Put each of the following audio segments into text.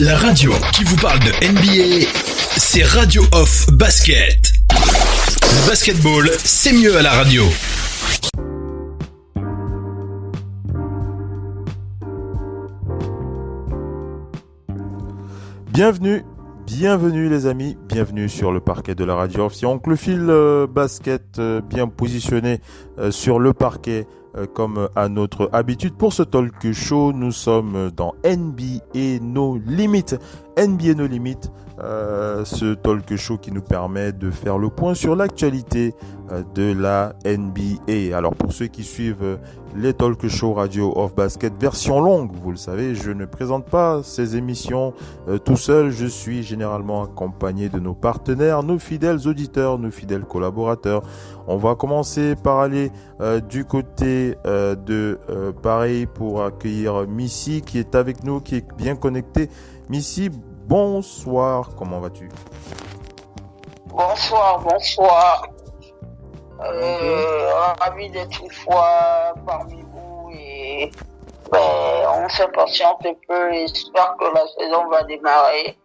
La radio qui vous parle de NBA, c'est Radio Off Basket. Le basketball, c'est mieux à la radio. Bienvenue les amis, bienvenue sur le parquet de la radio Off. C'est Oncle Phil basket bien positionné sur le parquet comme à notre habitude. Pour ce talk show, nous sommes dans NBA No Limit. NBA No Limit, ce talk show qui nous permet de faire le point sur l'actualité de la NBA. Alors pour ceux qui suivent les talk shows Radio Off Basket version longue, vous le savez, je ne présente pas ces émissions tout seul. Je suis généralement accompagné de nos partenaires, nos fidèles auditeurs, nos fidèles collaborateurs. On va commencer par aller du côté de Paris pour accueillir Missy qui est avec nous, qui est bien connectée. Missy, bonsoir, comment vas-tu? Bonsoir. Ravi d'être une fois parmi vous et on s'impatiente un peu et j'espère que la saison va démarrer.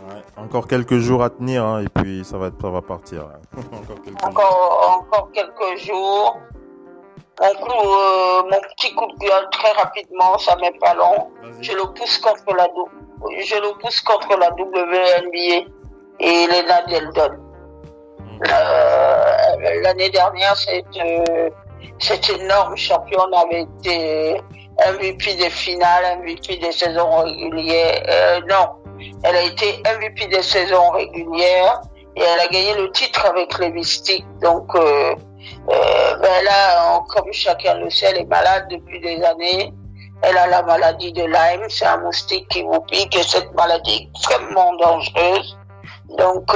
Ouais, encore quelques jours à tenir et puis ça va partir. Encore quelques jours. Mon petit coup de gueule très rapidement, ça m'est pas long. Vas-y. Je le pousse contre la WNBA et Lena Deldon. L'année dernière, cette énorme championne avait été MVP des finales, MVP des saisons régulières. Elle a été MVP des saisons régulières et elle a gagné le titre avec les Mystics. Donc là, comme chacun le sait, elle est malade depuis des années. Elle a la maladie de Lyme, c'est un moustique qui vous pique et cette maladie est extrêmement dangereuse. Donc,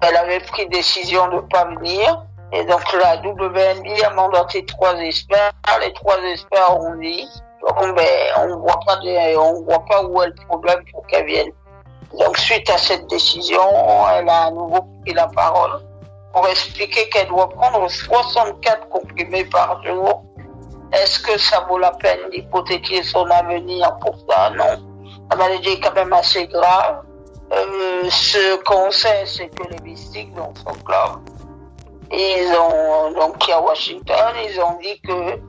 elle avait pris décision de ne pas venir. Et donc, la WNBA a mandaté 3 experts. Les 3 experts ont dit, on voit pas où est le problème pour qu'elle vienne. Donc, suite à cette décision, elle a à nouveau pris la parole pour expliquer qu'elle doit prendre 64 comprimés par jour. Est-ce que ça vaut la peine d'hypothéquer son avenir pour ça? Non. La maladie est quand même assez grave. Ce qu'on sait, c'est que les Mystics, donc son club, qui à Washington, ils ont dit que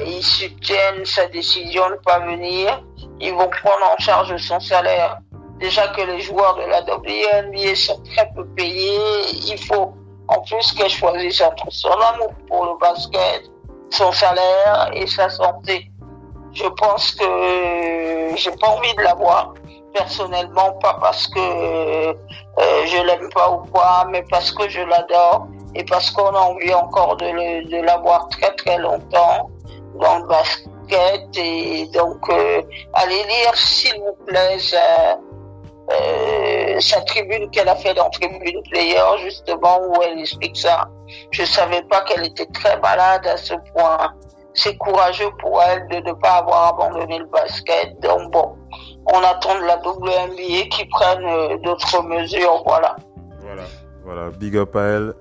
ils soutiennent sa décision de ne pas venir. Ils vont prendre en charge son salaire. Déjà que les joueurs de la WNBA sont très peu payés, il faut en plus qu'elle choisisse entre son amour pour le basket, son salaire et sa santé. Je pense que j'ai pas envie de la voir. Personnellement, pas parce que je l'aime pas ou quoi, mais parce que je l'adore et parce qu'on a envie encore de la voir très très longtemps dans le basket. Et donc, allez lire s'il vous plaît sa tribune qu'elle a fait dans Tribune Player, justement, où elle explique ça. Je savais pas qu'elle était très malade à ce point. C'est courageux pour elle de ne pas avoir abandonné le basket. Donc bon, on attend de la WNBA qui prenne d'autres mesures, voilà. Voilà, big up à elle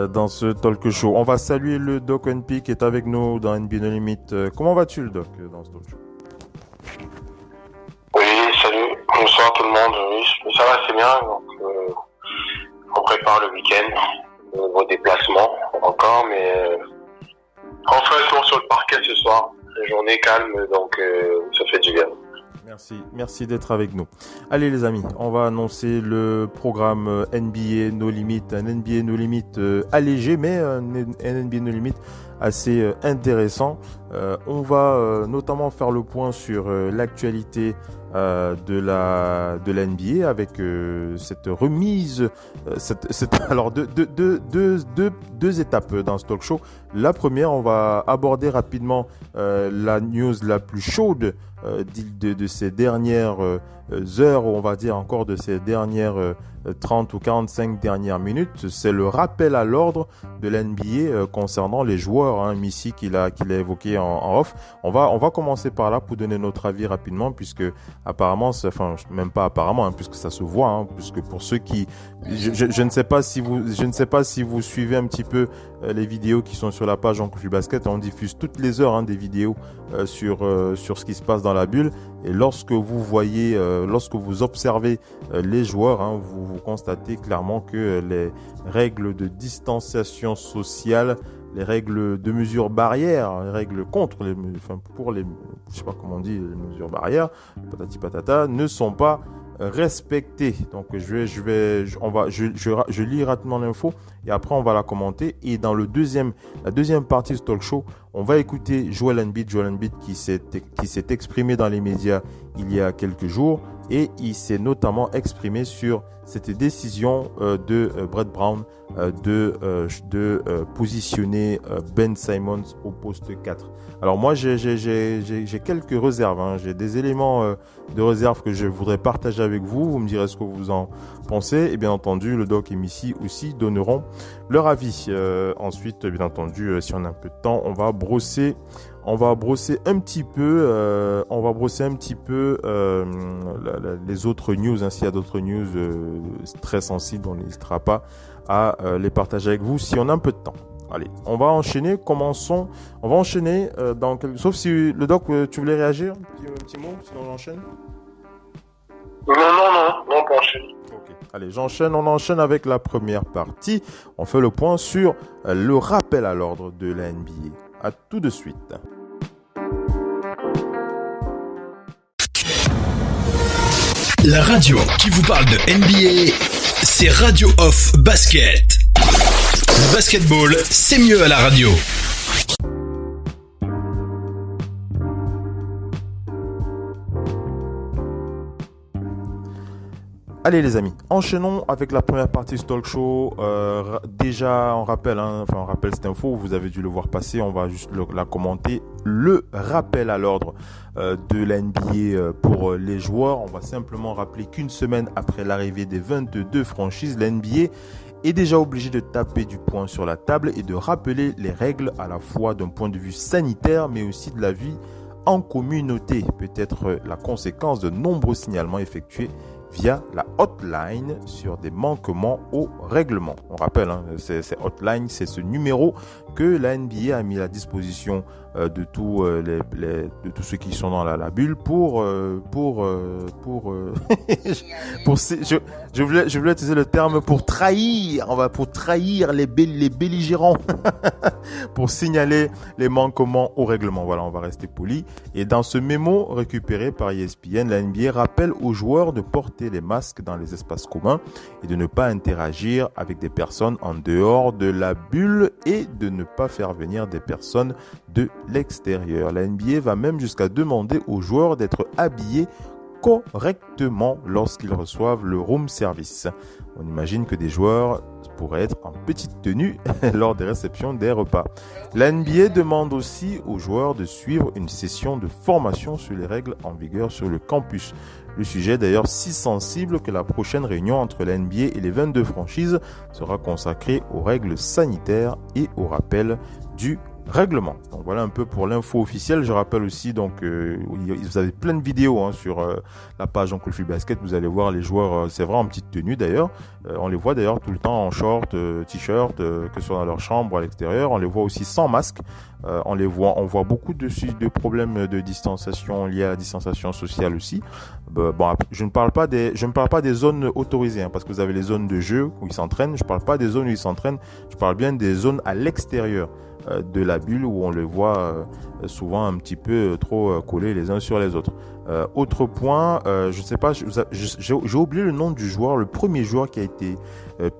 dans ce talk show. On va saluer le Doc NP qui est avec nous dans NBA No Limit. Comment vas-tu le Doc dans ce talk show? Oui, salut, bonsoir tout le monde. Oui, ça va, c'est bien. Donc, on prépare le week-end, vos déplacements encore, mais on fait un tour sur le parquet ce soir. La journée calme, donc ça fait du bien. Merci d'être avec nous. Allez les amis, on va annoncer le programme NBA No Limit, un NBA No Limit allégé, mais un NBA No Limit assez intéressant. On va notamment faire le point sur l'actualité de la NBA avec cette remise, alors deux étapes dans ce talk show. La première, on va aborder rapidement la news la plus chaude de ces dernières heures, on va dire encore de ces dernières 30 ou 45 dernières minutes. C'est le rappel à l'ordre de l'NBA concernant les joueurs joueurs, hein, Missy qu'il a évoqué en off. On va commencer par là pour donner notre avis rapidement, puisque apparemment, même pas apparemment, hein, puisque ça se voit, hein, puisque pour ceux qui, je ne sais pas si vous suivez un petit peu les vidéos qui sont sur la page Oncle Phil Basket. On diffuse toutes les heures, hein, des vidéos sur ce qui se passe dans la bulle. Et lorsque vous observez les joueurs, hein, vous constatez clairement que les règles de distanciation sociale, les règles de mesures barrières, les règles pour les, je sais pas comment on dit, les mesures barrières, patati patata, ne sont pas respectées. Donc je lis rapidement l'info et après on va la commenter. Et dans la deuxième partie du talk show, on va écouter Joel Embiid qui s'est exprimé dans les médias il y a quelques jours, et il s'est notamment exprimé sur cette décision de Brett Brown de positionner Ben Simmons au poste 4. Alors moi j'ai quelques réserves, hein. J'ai des éléments de réserve que je voudrais partager avec vous. Vous me direz ce que vous en pensez, et bien entendu le Doc et Missy aussi donneront leur avis. Ensuite, bien entendu, si on a un peu de temps, on va brosser un petit peu les autres news, hein. S'il y a d'autres news très sensibles, on n'hésitera pas à les partager avec vous si on a un peu de temps. Allez, on va enchaîner. Sauf si le Doc, tu voulais réagir, un petit mot, sinon on enchaîne. Non, pas enchaîner. Ok, allez, on enchaîne avec la première partie. On fait le point sur le rappel à l'ordre de la NBA. À tout de suite. La radio qui vous parle de NBA, c'est Radio Off Basket. Le basketball, c'est mieux à la radio. Allez les amis, enchaînons avec la première partie du talk show. Déjà, on rappelle cette info, vous avez dû le voir passer, on va juste la commenter. Le rappel à l'ordre de la NBA pour les joueurs. On va simplement rappeler qu'une semaine après l'arrivée des 22 franchises, la NBA est déjà obligé de taper du poing sur la table et de rappeler les règles à la fois d'un point de vue sanitaire mais aussi de la vie en communauté. Peut-être la conséquence de nombreux signalements effectués via la hotline sur des manquements au règlement. On rappelle, hein, c'est hotline, c'est ce numéro que la NBA a mis à disposition de tous ceux qui sont dans la bulle pour je voulais utiliser le terme pour trahir les belligérants pour signaler les manquements au règlement. Voilà, on va rester poli. Et dans ce mémo récupéré par ESPN, la NBA rappelle aux joueurs de porter les masques dans les espaces communs et de ne pas interagir avec des personnes en dehors de la bulle et de ne pas faire venir des personnes de l'extérieur. La NBA va même jusqu'à demander aux joueurs d'être habillés correctement lorsqu'ils reçoivent le room service. On imagine que des joueurs pourraient être en petite tenue lors des réceptions des repas. La NBA demande aussi aux joueurs de suivre une session de formation sur les règles en vigueur sur le campus. Le sujet est d'ailleurs si sensible que la prochaine réunion entre la NBA et les 22 franchises sera consacrée aux règles sanitaires et au rappel du règlement. Donc voilà un peu pour l'info officielle. Je rappelle aussi donc vous avez plein de vidéos, hein, sur la page Oncle Phil Basket. Vous allez voir les joueurs, c'est vrai, en petite tenue d'ailleurs. On les voit d'ailleurs tout le temps en short, t-shirt, que ce soit dans leur chambre ou à l'extérieur. On les voit aussi sans masque. On voit beaucoup de problèmes de distanciation liés à la distanciation sociale aussi. Bon, je ne parle pas des zones autorisées, hein, parce que vous avez les zones de jeu où ils s'entraînent. Je parle pas des zones où ils s'entraînent. Je parle bien des zones à l'extérieur de la bulle où on les voit souvent un petit peu trop collés les uns sur les autres. Autre point, je sais pas, j'ai oublié le nom du joueur, le premier joueur qui a été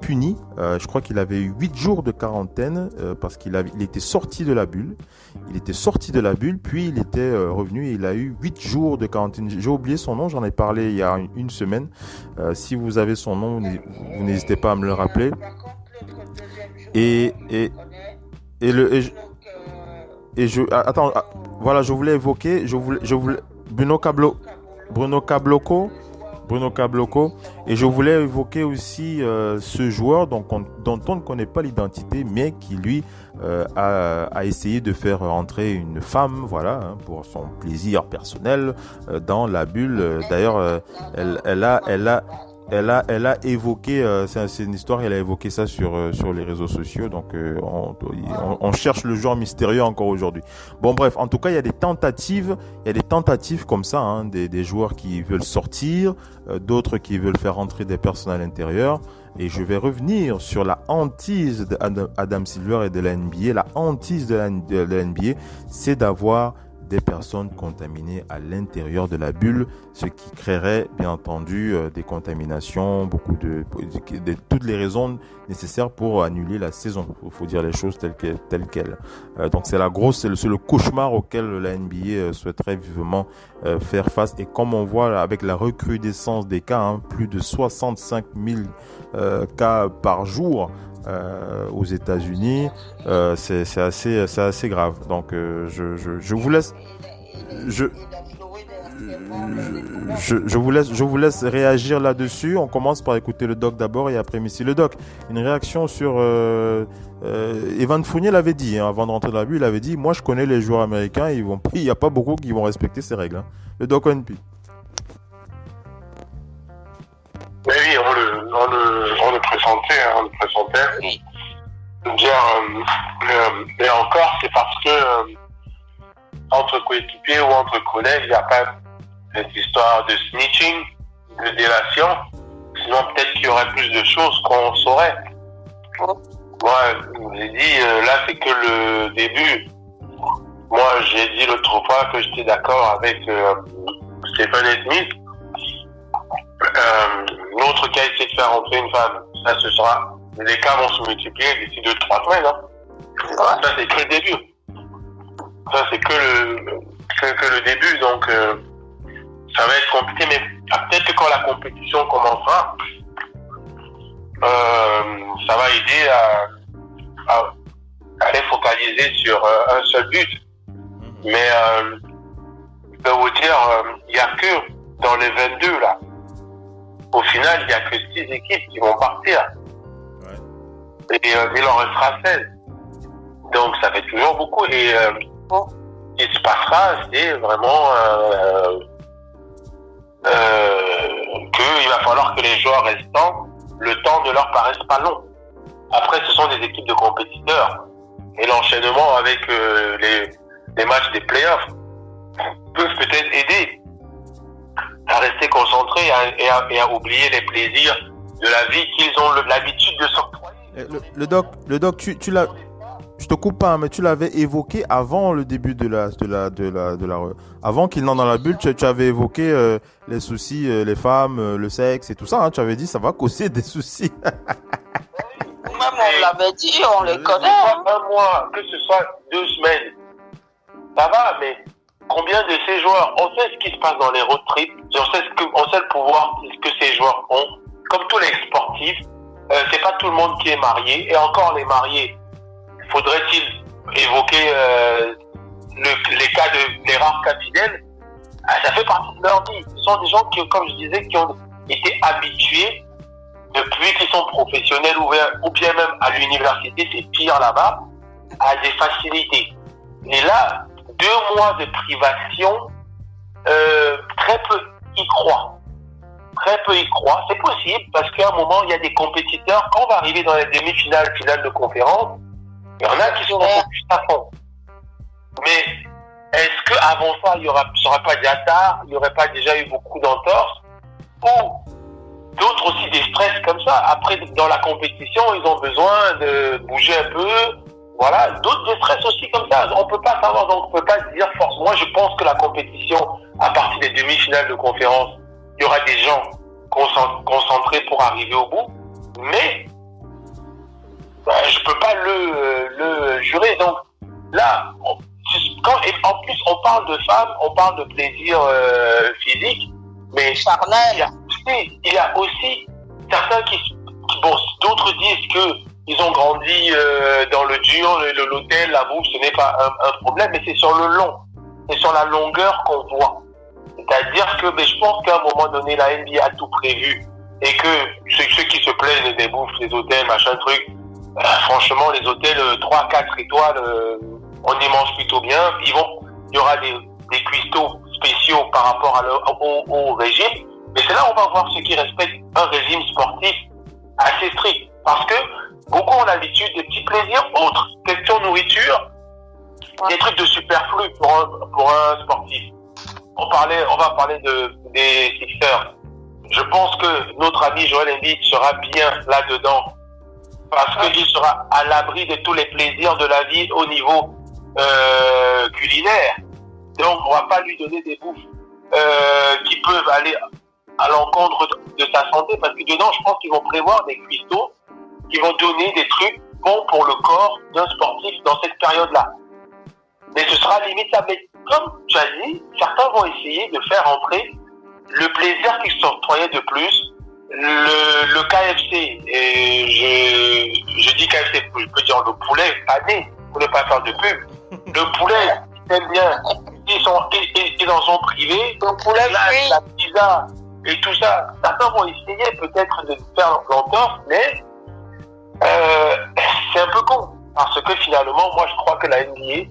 puni. Je crois qu'il avait eu 8 jours de quarantaine parce qu'il était sorti de la bulle. Il était sorti de la bulle, puis il était revenu et il a eu 8 jours de quarantaine. J'ai oublié son nom, j'en ai parlé il y a une semaine. Si vous avez son nom, vous n'hésitez pas à me le rappeler. Voilà, je voulais évoquer, Bruno Caboclo, Bruno Caboclo. Et je voulais évoquer aussi ce joueur dont on ne connaît pas l'identité, mais qui lui a essayé de faire entrer une femme, voilà, hein, pour son plaisir personnel dans la bulle. D'ailleurs, elle a évoqué, c'est une histoire, elle a évoqué ça sur les réseaux sociaux, donc on cherche le joueur mystérieux encore aujourd'hui. Bon bref, en tout cas, il y a des tentatives comme ça, hein, des joueurs qui veulent sortir, d'autres qui veulent faire entrer des personnes à l'intérieur. Et je vais revenir sur la hantise d'Adam Silver et de la NBA. La hantise de la NBA, c'est d'avoir des personnes contaminées à l'intérieur de la bulle, ce qui créerait bien entendu des contaminations, toutes les raisons nécessaires pour annuler la saison. Il faut dire les choses telles quelles. Donc c'est le cauchemar auquel la NBA souhaiterait vivement faire face. Et comme on voit là, avec la recrudescence des cas, hein, plus de 65 000 cas par jour aux États-Unis, c'est assez grave. Donc je vous laisse. Je vous laisse réagir là-dessus. On commence par écouter le doc d'abord et après Missy. Le doc, une réaction sur Evan Fournier l'avait dit, hein, avant de rentrer dans la bulle, il avait dit, moi je connais les joueurs américains, il n'y a pas beaucoup qui vont respecter ces règles. Hein. Le doc ONP. Mais oui, on le présentait. Mais encore, c'est parce que entre coéquipiers ou entre collègues, il n'y a pas cette histoire de snitching, de délation. Sinon, peut-être qu'il y aurait plus de choses qu'on saurait. Moi, j'ai dit, là, c'est que le début. Moi, j'ai dit l'autre fois que j'étais d'accord avec Stephen Smith. L'autre qui a essayé de faire entrer une femme, ça ce sera. Les cas vont se multiplier d'ici 2-3 semaines. Hein. Ça, c'est que le début. Ça, c'est que le début, donc ça va être compliqué, mais peut-être que quand la compétition commencera, ça va aider à aller focaliser sur un seul but. Mais je peux vous dire, il n'y a que dans les 22 là, au final, il n'y a que 6 équipes qui vont partir. Ouais. Et il en restera 16. Donc ça fait toujours beaucoup. Et ce qui se passera, c'est vraiment qu'il va falloir que les joueurs restants, le temps ne leur paraisse pas long. Après, ce sont des équipes de compétiteurs. Et l'enchaînement avec les matchs des playoffs peuvent peut-être aider à rester concentrés et à oublier les plaisirs de la vie qu'ils ont l'habitude de s'octroyer. Le doc, tu l'as... Je te coupe pas, mais tu l'avais évoqué avant le début avant qu'il n'entre dans la bulle. Tu avais évoqué les soucis, les femmes, le sexe et tout ça. Hein, tu avais dit ça va causer des soucis. Même on l'avait dit, on les connaît. Un mois, que ce soit 2 semaines, ça va. Mais combien de ces joueurs, on sait ce qui se passe dans les road trips, on sait le pouvoir que ces joueurs ont. Comme tous les sportifs, c'est pas tout le monde qui est marié, et encore les mariés. Faudrait-il évoquer les rares cas fidèles? Ça fait partie de leur vie. Ce sont des gens qui, comme je disais, qui ont été habitués depuis qu'ils sont professionnels ou bien même à l'université, c'est pire là-bas, à des facilités. Et là, 2 mois de privation, très peu y croient. C'est possible parce qu'à un moment, il y a des compétiteurs. Quand on va arriver dans les demi-finales, finales de conférence, il y en a qui sont focus à fond. Mais est-ce qu'avant ça, il n'y aurait pas d'attar, il n'y aurait pas déjà eu beaucoup d'entorses, ou d'autres aussi des stress comme ça? Après, dans la compétition, ils ont besoin de bouger un peu. Voilà, d'autres des stress aussi comme ça. On peut pas savoir, donc on peut pas dire force. Moi, je pense que la compétition, à partir des demi-finales de conférence, il y aura des gens concentrés pour arriver au bout. Mais je peux pas le jurer. Donc là, en plus on parle de femmes, on parle de plaisir physique, mais charnel. Il y a aussi certains d'autres disent que ils ont grandi dans le dur, l'hôtel, la bouffe, ce n'est pas un problème, mais c'est sur le long, c'est sur la longueur qu'on voit. C'est-à-dire dire que je pense qu'à un moment donné, la NBA a tout prévu et que ceux qui se plaignent des bouffes, les hôtels, machin truc, franchement, les hôtels 3-4 étoiles, on y mange plutôt bien. Il y aura des cuistots spéciaux par rapport au régime, mais c'est là où on va voir ceux qui respectent un régime sportif assez strict. Parce que beaucoup ont l'habitude des petits plaisirs autres. Question nourriture, des trucs de superflu pour un sportif. On va parler des Sixers. Je pense que notre ami Joel Embiid sera bien là-dedans. Parce qu'il sera à l'abri de tous les plaisirs de la vie au niveau culinaire. Donc on va pas lui donner des bouffes qui peuvent aller à l'encontre de sa santé, parce que dedans je pense qu'ils vont prévoir des cuistots qui vont donner des trucs bons pour le corps d'un sportif dans cette période-là. Mais ce sera limite ça. Mais comme tu as dit, certains vont essayer de faire entrer le plaisir qu'ils s'octroyaient de plus, le KFC, et je dis KFC, je peux dire le poulet pané, pour ne pas faire de pub. Le poulet, ils aiment bien. Ils en sont privés. Le poulet frit. La pizza et tout ça. Certains vont essayer peut-être de faire l'entorse, mais c'est un peu con. Parce que finalement, moi je crois que la NBA,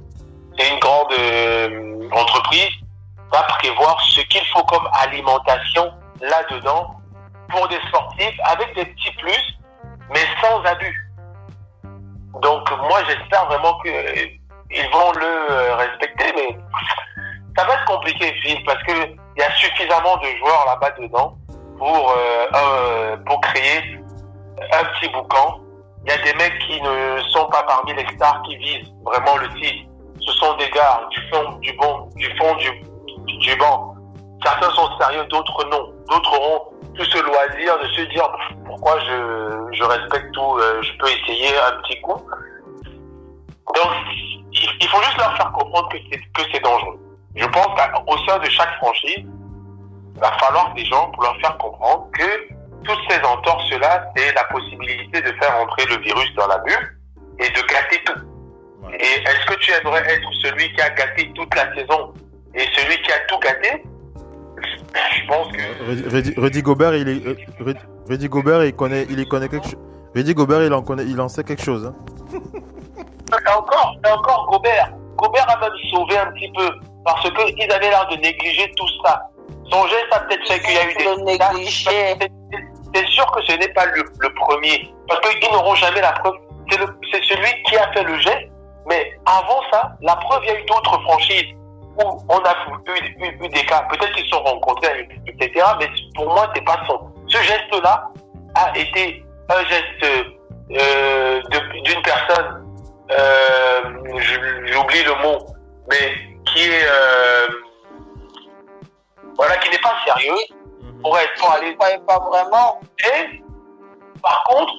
c'est une grande entreprise, va prévoir ce qu'il faut comme alimentation là-dedans pour des sportifs avec des petits plus, mais sans abus. Donc moi j'espère vraiment qu'ils vont le respecter, mais ça va être compliqué, Phil, parce que il y a suffisamment de joueurs là-bas dedans pour créer un petit boucan. Il y a des mecs qui ne sont pas parmi les stars qui visent vraiment le titre. Ce sont des gars du fond du banc. Certains sont sérieux, d'autres non. D'autres auront tout ce loisir de se dire pourquoi je respecte tout, je peux essayer un petit coup. Donc il faut juste leur faire comprendre que c'est dangereux. Je pense qu'au sein de chaque franchise, il va falloir des gens pour leur faire comprendre que toutes ces entorses-là, c'est la possibilité de faire entrer le virus dans la bulle et de gâter tout. Ouais. Et est-ce que tu aimerais être celui qui a gâté toute la saison et celui qui a tout gâté? Je pense que Rudy Gobert, Rudy Gobert, il connaît quelque chose. Rudy Gobert, il en sait quelque chose. Hein. Et encore Gobert a même sauvé un petit peu parce que ils avaient l'air de négliger tout ça. Son geste a peut-être fait qu'il y a eu des. C'est sûr que ce n'est pas le premier, parce qu'ils n'auront jamais la preuve. C'est celui qui a fait le geste, mais avant ça, la preuve, il y a eu d'autres franchises où on a eu des cas. Peut-être qu'ils se sont rencontrés, etc. Mais pour moi, c'est pas son. Ce geste-là a été un geste d'une personne. J'oublie le mot, mais qui est qui n'est pas sérieux. Pour aller pas vraiment. Et par contre,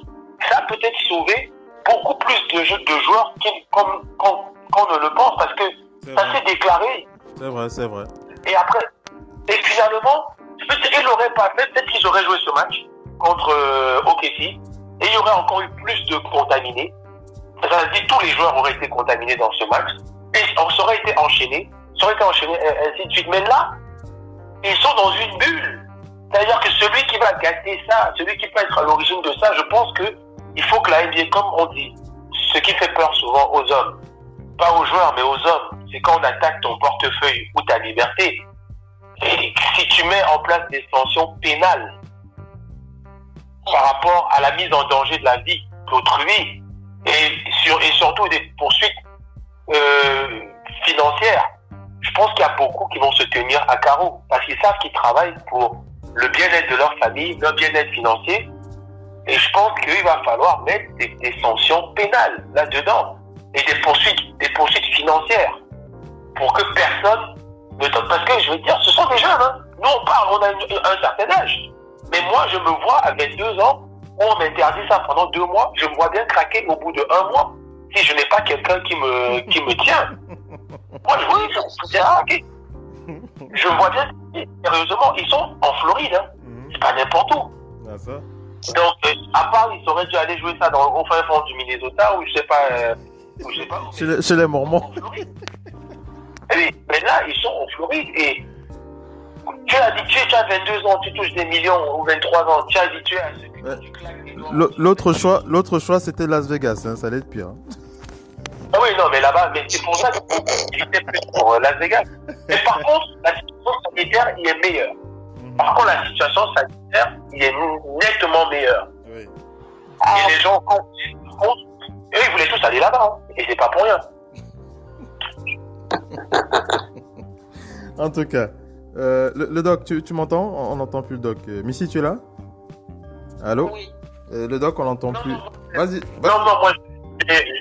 ça a peut-être sauvé beaucoup plus de joueurs qu'on ne le pense, parce que ça s'est déclaré. C'est vrai. Et après, finalement, ils l'auraient pas fait, peut-être qu'ils auraient joué ce match contre OKC, et il y aurait encore eu plus de contaminés. Ça se dit, tous les joueurs auraient été contaminés dans ce match, et ça aurait été enchaîné, ainsi de suite. Mais là, ils sont dans une bulle. C'est-à-dire que celui qui va gâter ça, celui qui peut être à l'origine de ça, je pense que il faut que la NBA, comme on dit, ce qui fait peur souvent aux hommes, pas aux joueurs, mais aux hommes, c'est quand on attaque ton portefeuille ou ta liberté. Et si tu mets en place des sanctions pénales par rapport à la mise en danger de la vie d'autrui, et surtout des poursuites financières, je pense qu'il y a beaucoup qui vont se tenir à carreau, parce qu'ils savent qu'ils travaillent pour le bien-être de leur famille, leur bien-être financier. Et je pense qu'il va falloir mettre des sanctions pénales là-dedans et des poursuites financières pour que personne ne donne. Parce que je veux dire, ce sont des jeunes. Hein. Nous, on a un certain âge. Mais moi, je me vois à 22 ans où on m'interdit ça pendant 2 mois. Je me vois bien craquer au bout de 1 mois si je n'ai pas quelqu'un qui me tient. Moi, je vois bien craquer. Je vois bien, sérieusement, ils sont en Floride, hein. C'est pas n'importe où. Ah, ça. Donc, à part, ils auraient dû aller jouer ça dans le fin fond du Minnesota, ou je sais pas. Chez les Mormons. Oui, mais là, ils sont en Floride, et Tu es habitué, tu as 22 ans, tu touches des millions, ou 23 ans, tu es habitué à ce que tu claques des doigts. L'autre choix, c'était Las Vegas, hein, ça allait être pire. Hein. Ah oui, non, mais là-bas, mais c'est pour ça qu'il était plus pour Las Vegas. Mais par contre, la situation sanitaire, il est meilleure. Par contre, la situation sanitaire, il est nettement meilleur. Oui. Et les gens, eux, ils voulaient tous aller là-bas. Hein. Et c'est pas pour rien. En tout cas, le doc, tu m'entends? On n'entend plus le doc. Missy, tu es là? Allô? Oui. Le doc, on n'entend plus. Vas-y. Non, moi,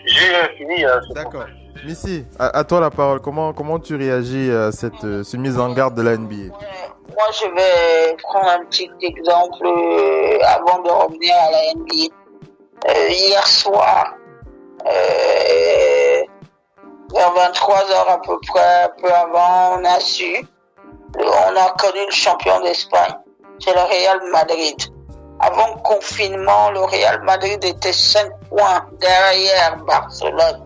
j'ai fini. D'accord. Missy, à toi la parole. Comment tu réagis à cette mise en garde de la NBA? Moi, je vais prendre un petit exemple avant de revenir à la NBA. Hier soir, vers 23h à peu près, un peu avant, on a connu le champion d'Espagne. C'est le Real Madrid. Avant le confinement, le Real Madrid était 5 points derrière Barcelone.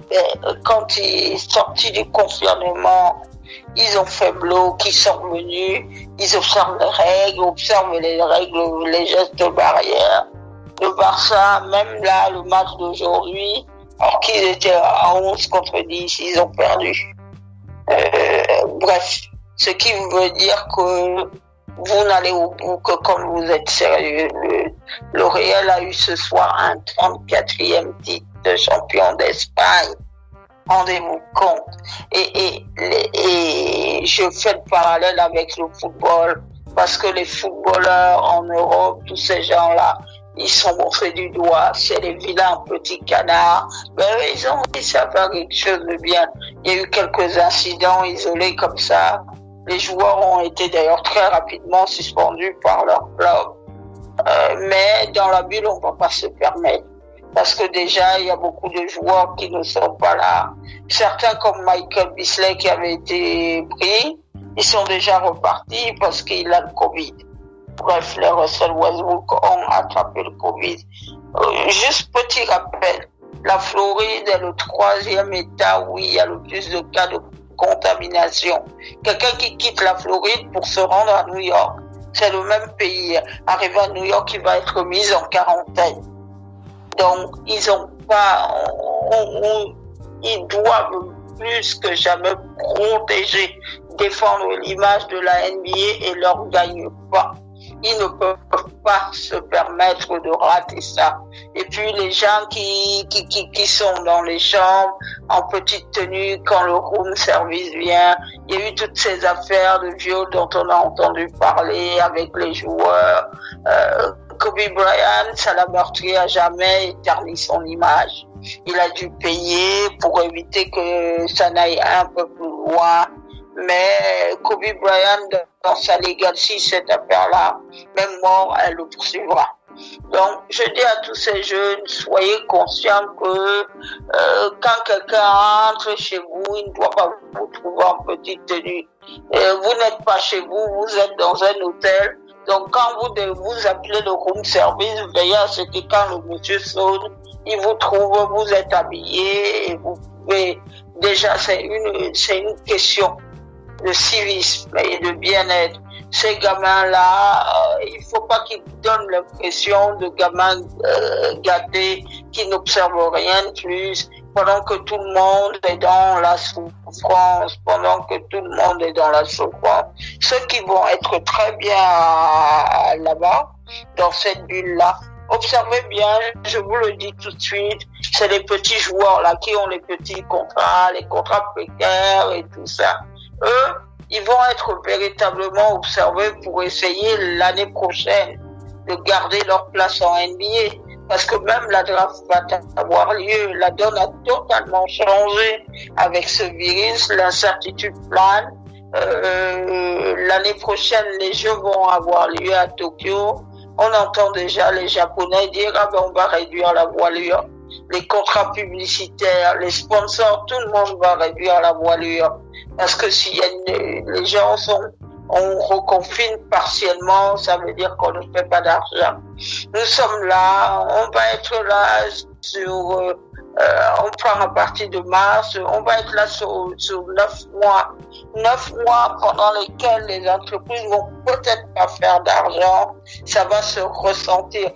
Et quand ils sont sortis du confinement, ils ont fait bloc, ils sont revenus, ils observent les règles, les gestes barrières. Le Barça, même là, le match d'aujourd'hui, alors qu'ils étaient à 11 contre 10, ils ont perdu. Bref, ce qui veut dire que vous n'allez au bout que quand vous êtes sérieux. Le Real a eu ce soir un 34e titre de champion d'Espagne. Rendez-vous compte. Et je fais le parallèle avec le football, parce que les footballeurs en Europe, tous ces gens-là, ils sont montrés du doigt, c'est les vilains petits canards. Mais ils ont réussi à faire quelque chose de bien. Il y a eu quelques incidents isolés comme ça. Les joueurs ont été d'ailleurs très rapidement suspendus par leur club. Mais dans la bulle, on ne va pas se permettre. Parce que déjà, il y a beaucoup de joueurs qui ne sont pas là. Certains comme Michael Beasley qui avait été pris, ils sont déjà repartis parce qu'il a le Covid. Bref, les Russell Westbrook ont attrapé le Covid. Juste petit rappel, la Floride est le 3e État où il y a le plus de cas de contamination. Quelqu'un qui quitte la Floride pour se rendre à New York, c'est le même pays. Arrivé à New York, il va être mis en quarantaine. Donc, ils ont pas, ils doivent plus que jamais protéger, défendre l'image de la NBA et leur gagne pas. Ils ne peuvent pas se permettre de rater ça. Et puis les gens qui sont dans les chambres en petite tenue quand le room service vient, il y a eu toutes ces affaires de viol dont on a entendu parler avec les joueurs. Kobe Bryant, ça l'a meurtri à jamais et terni son image. Il a dû payer pour éviter que ça n'aille un peu plus loin. Mais Kobe Bryant, dans sa legacy, cette affaire-là, même mort, elle le poursuivra. Donc, je dis à tous ces jeunes, soyez conscients que quand quelqu'un entre chez vous, il ne doit pas vous trouver en petite tenue. Vous n'êtes pas chez vous, vous êtes dans un hôtel. Donc, quand vous appelez le room service, veillez à ce que quand le monsieur sonne, il vous trouve, vous êtes habillé et vous pouvez. Déjà, c'est une question de civisme et de bien-être. Ces gamins-là, il faut pas qu'ils donnent l'impression de gamins gâtés qui n'observent rien de plus, pendant que tout le monde est dans la souffrance, Ceux qui vont être très bien là-bas, dans cette bulle-là, observez bien, je vous le dis tout de suite, c'est les petits joueurs là qui ont les petits contrats, les contrats précaires et tout ça. Eux, ils vont être véritablement observés pour essayer l'année prochaine de garder leur place en NBA. Parce que même la draft va avoir lieu, la donne a totalement changé avec ce virus, l'incertitude plane. L'année prochaine, les Jeux vont avoir lieu à Tokyo. On entend déjà les Japonais dire on va réduire la voilure. Les contrats publicitaires, les sponsors, tout le monde va réduire la voilure. Parce que si les gens on reconfine partiellement, ça veut dire qu'on ne fait pas d'argent. Nous sommes là, on va être là sur On prend à partir de mars, on va être là sur 9 mois. 9 mois pendant lesquels les entreprises vont peut-être pas faire d'argent. Ça va se ressentir.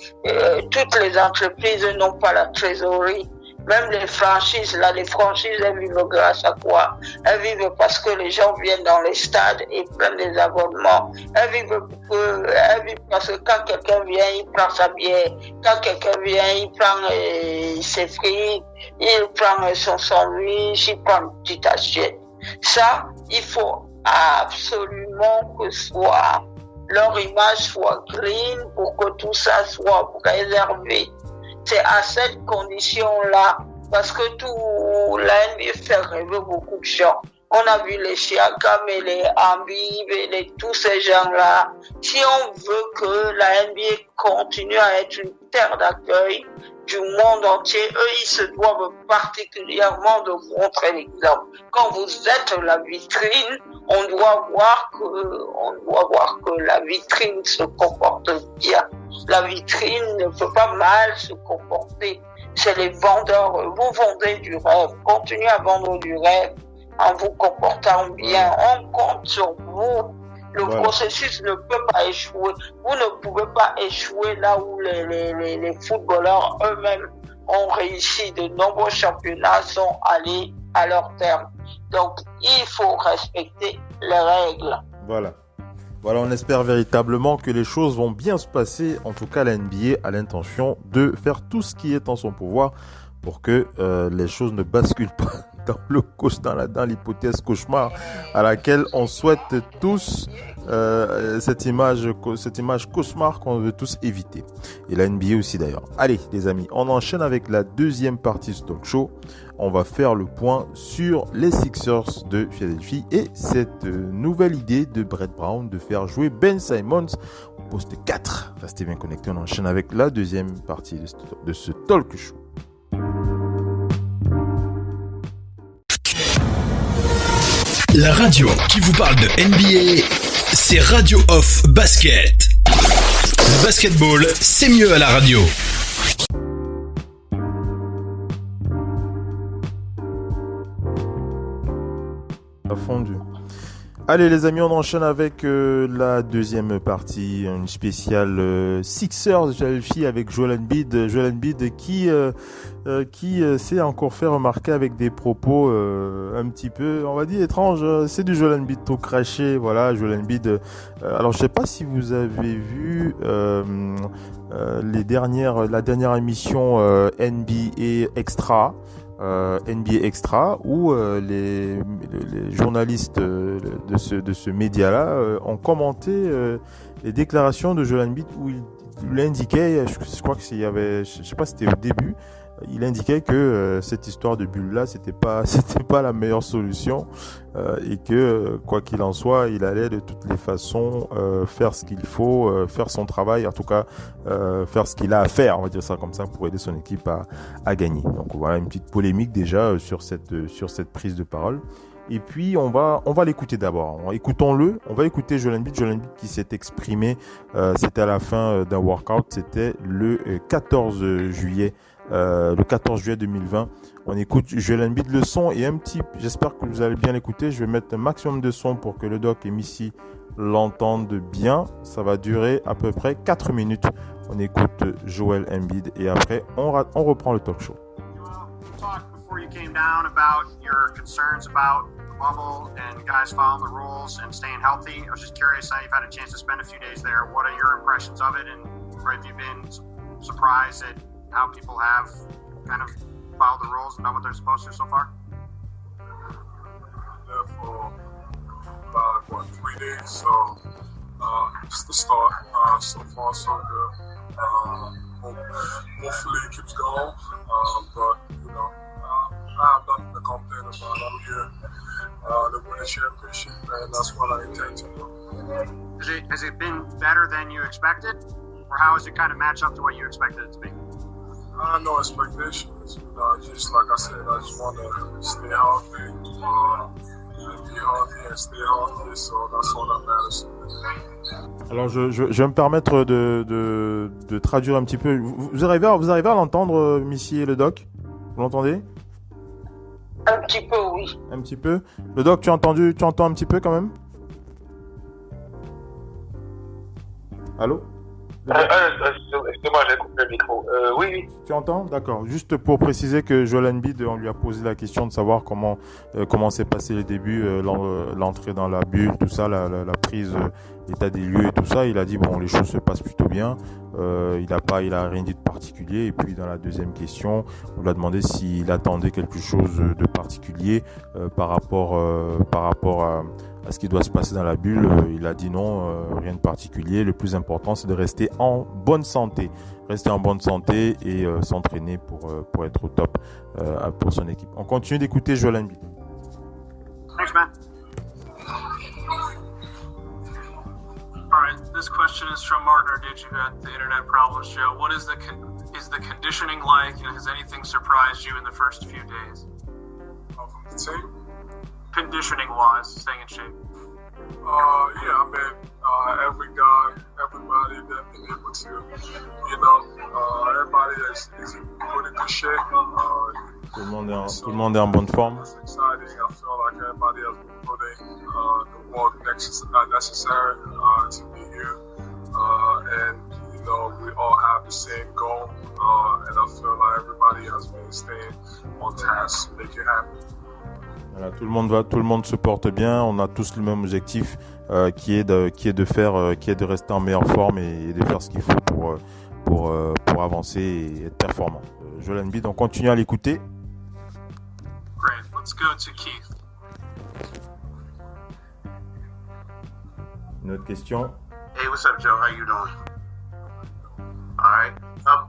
Toutes les entreprises n'ont pas la trésorerie. Même les franchises, elles vivent grâce à quoi? Elles vivent parce que les gens viennent dans les stades et prennent des abonnements. Elles vivent parce que quand quelqu'un vient, il prend sa bière. Quand quelqu'un vient, il prend ses frites, il prend son sandwich, il prend une petite assiette. Ça, il faut absolument que leur image soit green pour que tout ça soit préservé. C'est à cette condition-là, parce que la NBA fait rêver beaucoup de gens. On a vu les Siakam et les Embiid et tous ces gens-là. Si on veut que la NBA continue à être une terre d'accueil du monde entier, eux, ils se doivent particulièrement de montrer l'exemple. Quand vous êtes la vitrine, on doit voir que la vitrine se comporte bien. La vitrine ne peut pas mal se comporter. C'est les vendeurs. Vous vendez du rêve. Continuez à vendre du rêve en vous comportant bien. On compte sur vous. Le processus ne peut pas échouer. Vous ne pouvez pas échouer là où les footballeurs eux-mêmes ont réussi. De nombreux championnats sont allés à leur terme. Donc, il faut respecter les règles. Voilà, on espère véritablement que les choses vont bien se passer. En tout cas, la NBA a l'intention de faire tout ce qui est en son pouvoir pour que les choses ne basculent pas dans l'hypothèse cauchemar à laquelle on souhaite tous cette image cauchemar qu'on veut tous éviter. Et la NBA aussi d'ailleurs. Allez les amis, on enchaîne avec la deuxième partie de ce talk show. On va faire le point sur les Sixers de Philadelphie et cette nouvelle idée de Brett Brown de faire jouer Ben Simmons au poste 4. Restez bien connectés, on enchaîne avec la deuxième partie de ce talk show. La radio qui vous parle de NBA, c'est Radio Off Basket. Le basketball, c'est mieux à la radio. Fondu. Allez les amis, on enchaîne avec la deuxième partie, une spéciale Sixers de Philadelphie avec Joel Embiid qui s'est encore fait remarquer avec des propos un petit peu, on va dire, étranges. C'est du Joel Embiid tout craché, voilà, Joel Embiid. Alors je sais pas si vous avez vu la dernière émission NBA Extra. NBA Extra où les journalistes de ce média-là ont commenté les déclarations de Joel Embiid où il indiquait, je crois que je sais pas si c'était au début, il indiquait que cette histoire de bulle-là c'était pas la meilleure solution et que quoi qu'il en soit, il allait de toutes les façons faire ce qu'il faut, faire son travail, en tout cas faire ce qu'il a à faire, on va dire ça comme ça, pour aider son équipe à gagner. Donc voilà une petite polémique déjà sur cette prise de parole. Et puis on va l'écouter d'abord. Écoutons-le. On va écouter Joel Embiid qui s'est exprimé. C'était à la fin d'un workout. C'était le 14 juillet 2020. On écoute Joel Embiid. Le son est un petit. J'espère que vous allez bien l'écouter. Je vais mettre un maximum de son pour que le doc et Missy l'entendent bien. Ça va durer à peu près 4 minutes. On écoute Joel Embiid et après on reprend le talk show. Before you came down about your concerns about the bubble and guys following the rules and staying healthy. I was just curious how you've had a chance to spend a few days there. What are your impressions of it, and have you been surprised at how people have kind of followed the rules and done what they're supposed to so far? Yeah, for about 3 days, so it's the start. So far, so good. Hopefully it keeps going, but you know, I have nothing to complain about. I'm here to win a championship, and that's what I intend to do. Has it been better than you expected, or how has it kind of matched up to what you expected it to be? No expectations. Just like I said, I just want to stay healthy, and be healthy and stay healthy. So that's all that matters. Alors je vais me permettre de traduire un petit peu. Vous arrivez à l'entendre, Missy et le doc? Vous l'entendez? Un petit peu, oui. Un petit peu. Le doc, tu entends un petit peu quand même? Allô? Excusez-moi, j'ai coupé le micro. Oui. Tu entends? D'accord. Juste pour préciser que Joel Embiid, on lui a posé la question de savoir comment s'est passé les débuts, l'entrée dans la bulle, tout ça, la prise, l'état des lieux et tout ça. Il a dit bon, les choses se passent plutôt bien. Il a rien dit de particulier. Et puis dans la deuxième question, on lui a demandé s'il attendait quelque chose de particulier par rapport à ce qui doit se passer dans la bulle. Il a dit non, rien de particulier. Le plus important, c'est de rester en bonne santé. Rester en bonne santé et s'entraîner pour être au top pour son équipe. On continue d'écouter Joel Embiid. Thanks, man. All right, this question is from Martin Ardici at the Internet Problems Show. What is the conditioning like, and has anything surprised you in the first few days? From the team? Conditioning-wise, staying in shape. Yeah, I mean, everybody that been able to, everybody is in pretty good shape. Tout le monde est en bonne forme. It's exciting. I feel like everybody has been putting the work necessary to be here. And, we all have the same goal. And I feel like everybody has been staying on task to make it happen. Voilà, tout le monde se porte bien. On a tous le même objectif, qui est de rester en meilleure forme et de faire ce qu'il faut pour avancer et être performant. Joel Embiid, on continue à l'écouter. Great. Let's go to Keith. Une autre question. Hey, what's up, Joe? How you doing? All right.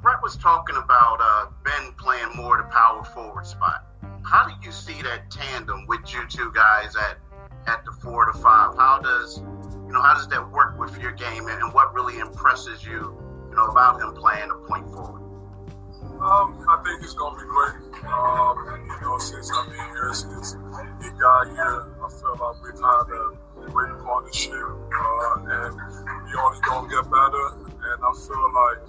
Brett was talking about Ben playing more the power forward spot. How do you see that tandem with you two guys at the 4 to 5? How does that work with your game, and what really impresses you, about him playing a point forward? I think it's gonna be great. Since I've been here, since he got here, I feel like we've had a great partnership, and we only gonna get better. And I feel like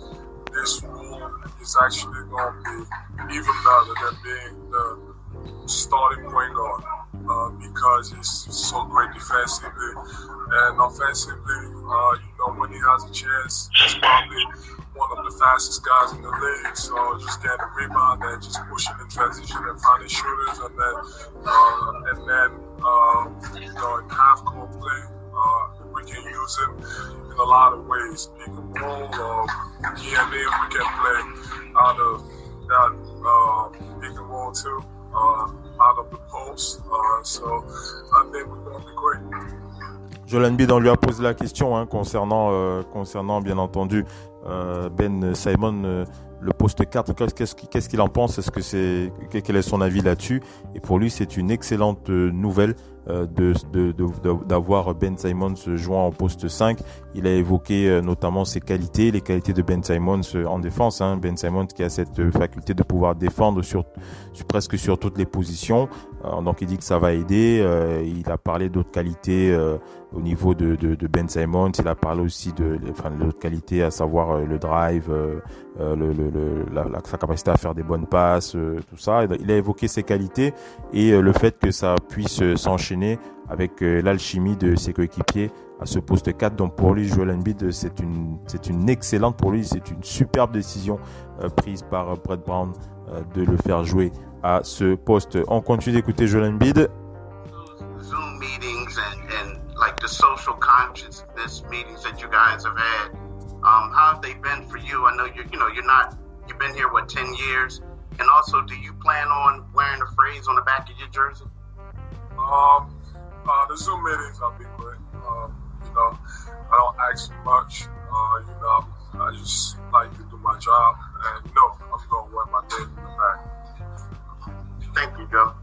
this role is actually gonna be even better than being the starting point guard, because he's so great defensively and offensively. When he has a chance, he's probably one of the fastest guys in the league. So just getting a rebound and just pushing in transition and finding shooters, and then in half court play, we can use him in a lot of ways. Pick and roll, GMA, we can play out of that pick and roll too. Out of the post, so I think we're going to be great. Joel Embiid, on lui a posé la question concernant bien entendu Ben Simon, le poste 4. Qu'est-ce qu'il en pense? Quel est son avis là-dessus? Et pour lui, c'est une excellente nouvelle d'avoir Ben Simmons jouant en poste 5. Il a évoqué notamment ses qualités, les qualités de Ben Simmons en défense. Ben Simmons qui a cette faculté de pouvoir défendre presque sur toutes les positions. Donc il dit que ça va aider. Il a parlé d'autres qualités au niveau de Ben Simmons. Il a parlé aussi d'autres qualités, à savoir le drive, sa capacité à faire des bonnes passes, tout ça. Il a évoqué ses qualités et le fait que ça puisse s'enchaîner avec l'alchimie de ses coéquipiers à ce poste 4. Donc pour lui, Joel Embiid, c'est une excellente, pour lui, c'est une superbe décision prise par Brett Brown de le faire jouer à ce poste. On continue d'écouter Joel Embiid. Zoom meetings and like the social consciousness meetings that you guys have had, how have they been for you? I know you've been here 10 years, and also, do you plan on wearing a phrase on the back of your jersey? The Zoom meetings have been great. I don't ask much. I just like to do my job, and I'm going to wear my name in the back. Thank you, Joe.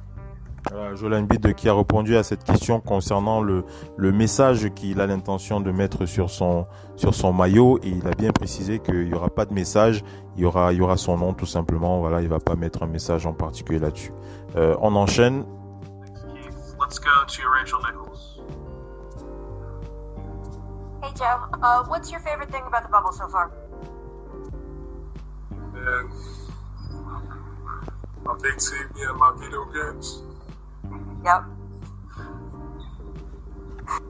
Joel Embiid qui a répondu à cette question concernant le message qu'il a l'intention de mettre sur son maillot, et il a bien précisé qu'il n'y aura pas de message, il y aura son nom tout simplement. Voilà, il va pas mettre un message en particulier là-dessus. On enchaîne. Let's go to Rachel Nichols. Hey Joe, what's your favorite thing about the bubble so far? And a big TV in my video games. Yep.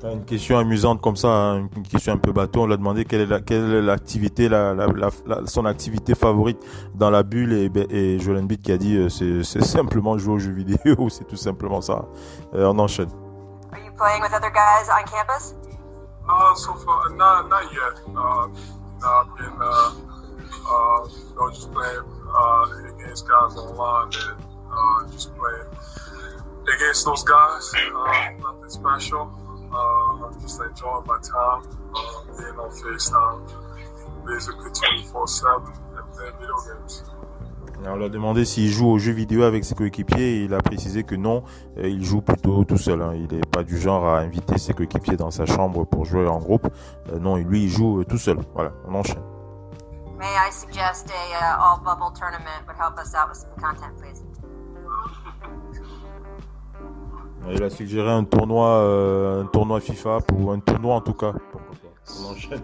Une question amusante comme ça, hein, une question un peu bateau. On lui a demandé quelle est l'activité, son activité favorite dans la bulle, et Joel Embiid qui a dit c'est simplement jouer aux jeux vidéo, c'est tout simplement ça. On enchaîne. Are you playing with other guys on campus? So far, not yet. I've been, just playing against guys online and just playing against those guys. Nothing special. Just enjoying my time, being on FaceTime, basically 24/7 and playing video games. On lui a demandé s'il joue aux jeux vidéo avec ses coéquipiers, et il a précisé que non, il joue plutôt tout seul. Hein. Il n'est pas du genre à inviter ses coéquipiers dans sa chambre pour jouer en groupe. Non, lui, il joue tout seul. Voilà, on enchaîne. May I suggest a all-bubble tournament would help us out with some content, please? Il a suggéré un tournoi FIFA, ou un tournoi en tout cas. On enchaîne.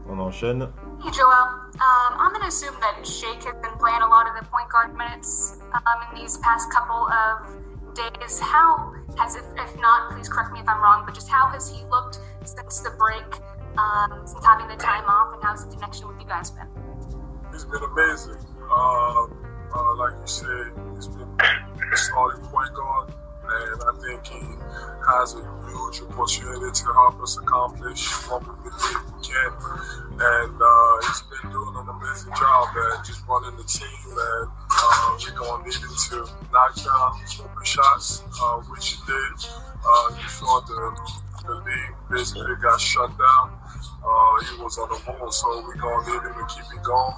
On enchaîne. Hey Joel, I'm going to assume that Shake has been playing a lot of the point guard minutes in these past couple of days. How has, if not, please correct me if I'm wrong, but just how has he looked since the break, since having the time off, and how's the connection with you guys been? He's been amazing. Like you said, he's been a starting point guard, and I think he has a huge opportunity to help us accomplish what we believe we can. And he's been doing an amazing job at just running the team, and we're going to need him to knock down open shots, which he did before the league basically got shut down. He was on the roll, so we're going to need him to keep it going.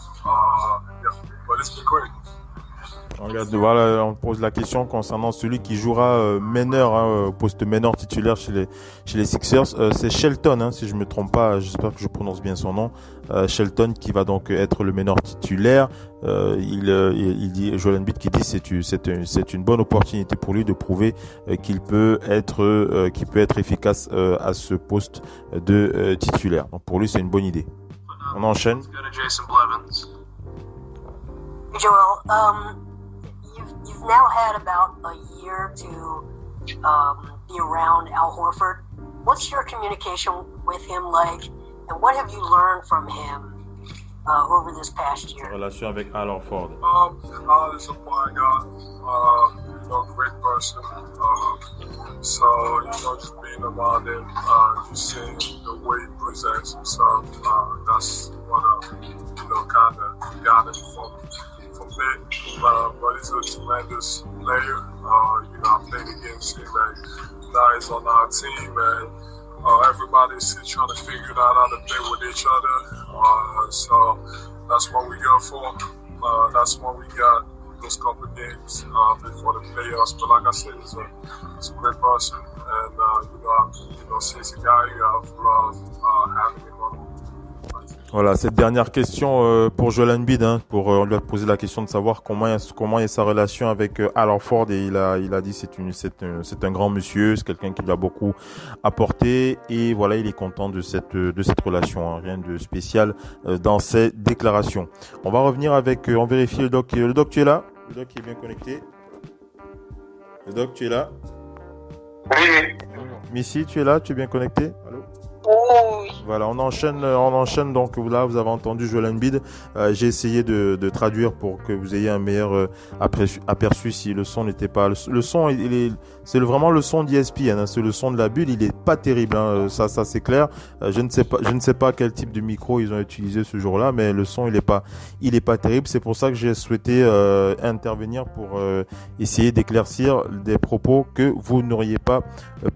But it's been great. Regarde, voilà, on pose la question concernant celui qui jouera meneur, poste meneur titulaire chez les Sixers. C'est Shelton, hein, si je me trompe pas. J'espère que je prononce bien son nom. Shelton qui va donc être le meneur titulaire. Il dit, Joel Embiid qui dit c'est une bonne opportunité pour lui de prouver qu'il peut être efficace à ce poste de titulaire. Donc pour lui c'est une bonne idée. On enchaîne. Joel, you've now had about a year to be around Al Horford. What's your communication with him like, and what have you learned from him over this past year? Relation avec Al Horford. Al is a fine guy, great person. So, just being around him, just seeing the way he presents himself, that's what kind of got it from me. But he's a tremendous player. I played against him, and now he's on our team, and everybody's still trying to figure out how to play with each other. So that's what we go for. That's what we got those couple of games before the playoffs. But like I said, he's a great person, and since a guy, you have love having him on. Voilà, cette dernière question pour Joel Embiid, hein, on lui a posé la question de savoir comment est sa relation avec Al Horford, et il a dit c'est un grand monsieur, c'est quelqu'un qui lui a beaucoup apporté, et voilà, il est content de cette relation, hein, rien de spécial dans ses déclarations. On va revenir on vérifie le doc. Le doc, tu es là? Le doc est bien connecté? Le doc, tu es là? Oui. Missy, tu es là? Tu es bien connecté? Allô? Oui. Voilà, on enchaîne. Donc là, vous avez entendu Joel Embiid. J'ai essayé de traduire pour que vous ayez un meilleur aperçu si le son n'était pas. Le son, c'est vraiment le son d'ESPN. Hein, c'est le son de la bulle. Il est pas terrible. Hein, ça c'est clair. Je ne sais pas quel type de micro ils ont utilisé ce jour-là, mais le son il est pas terrible. C'est pour ça que j'ai souhaité intervenir pour essayer d'éclaircir des propos que vous n'auriez pas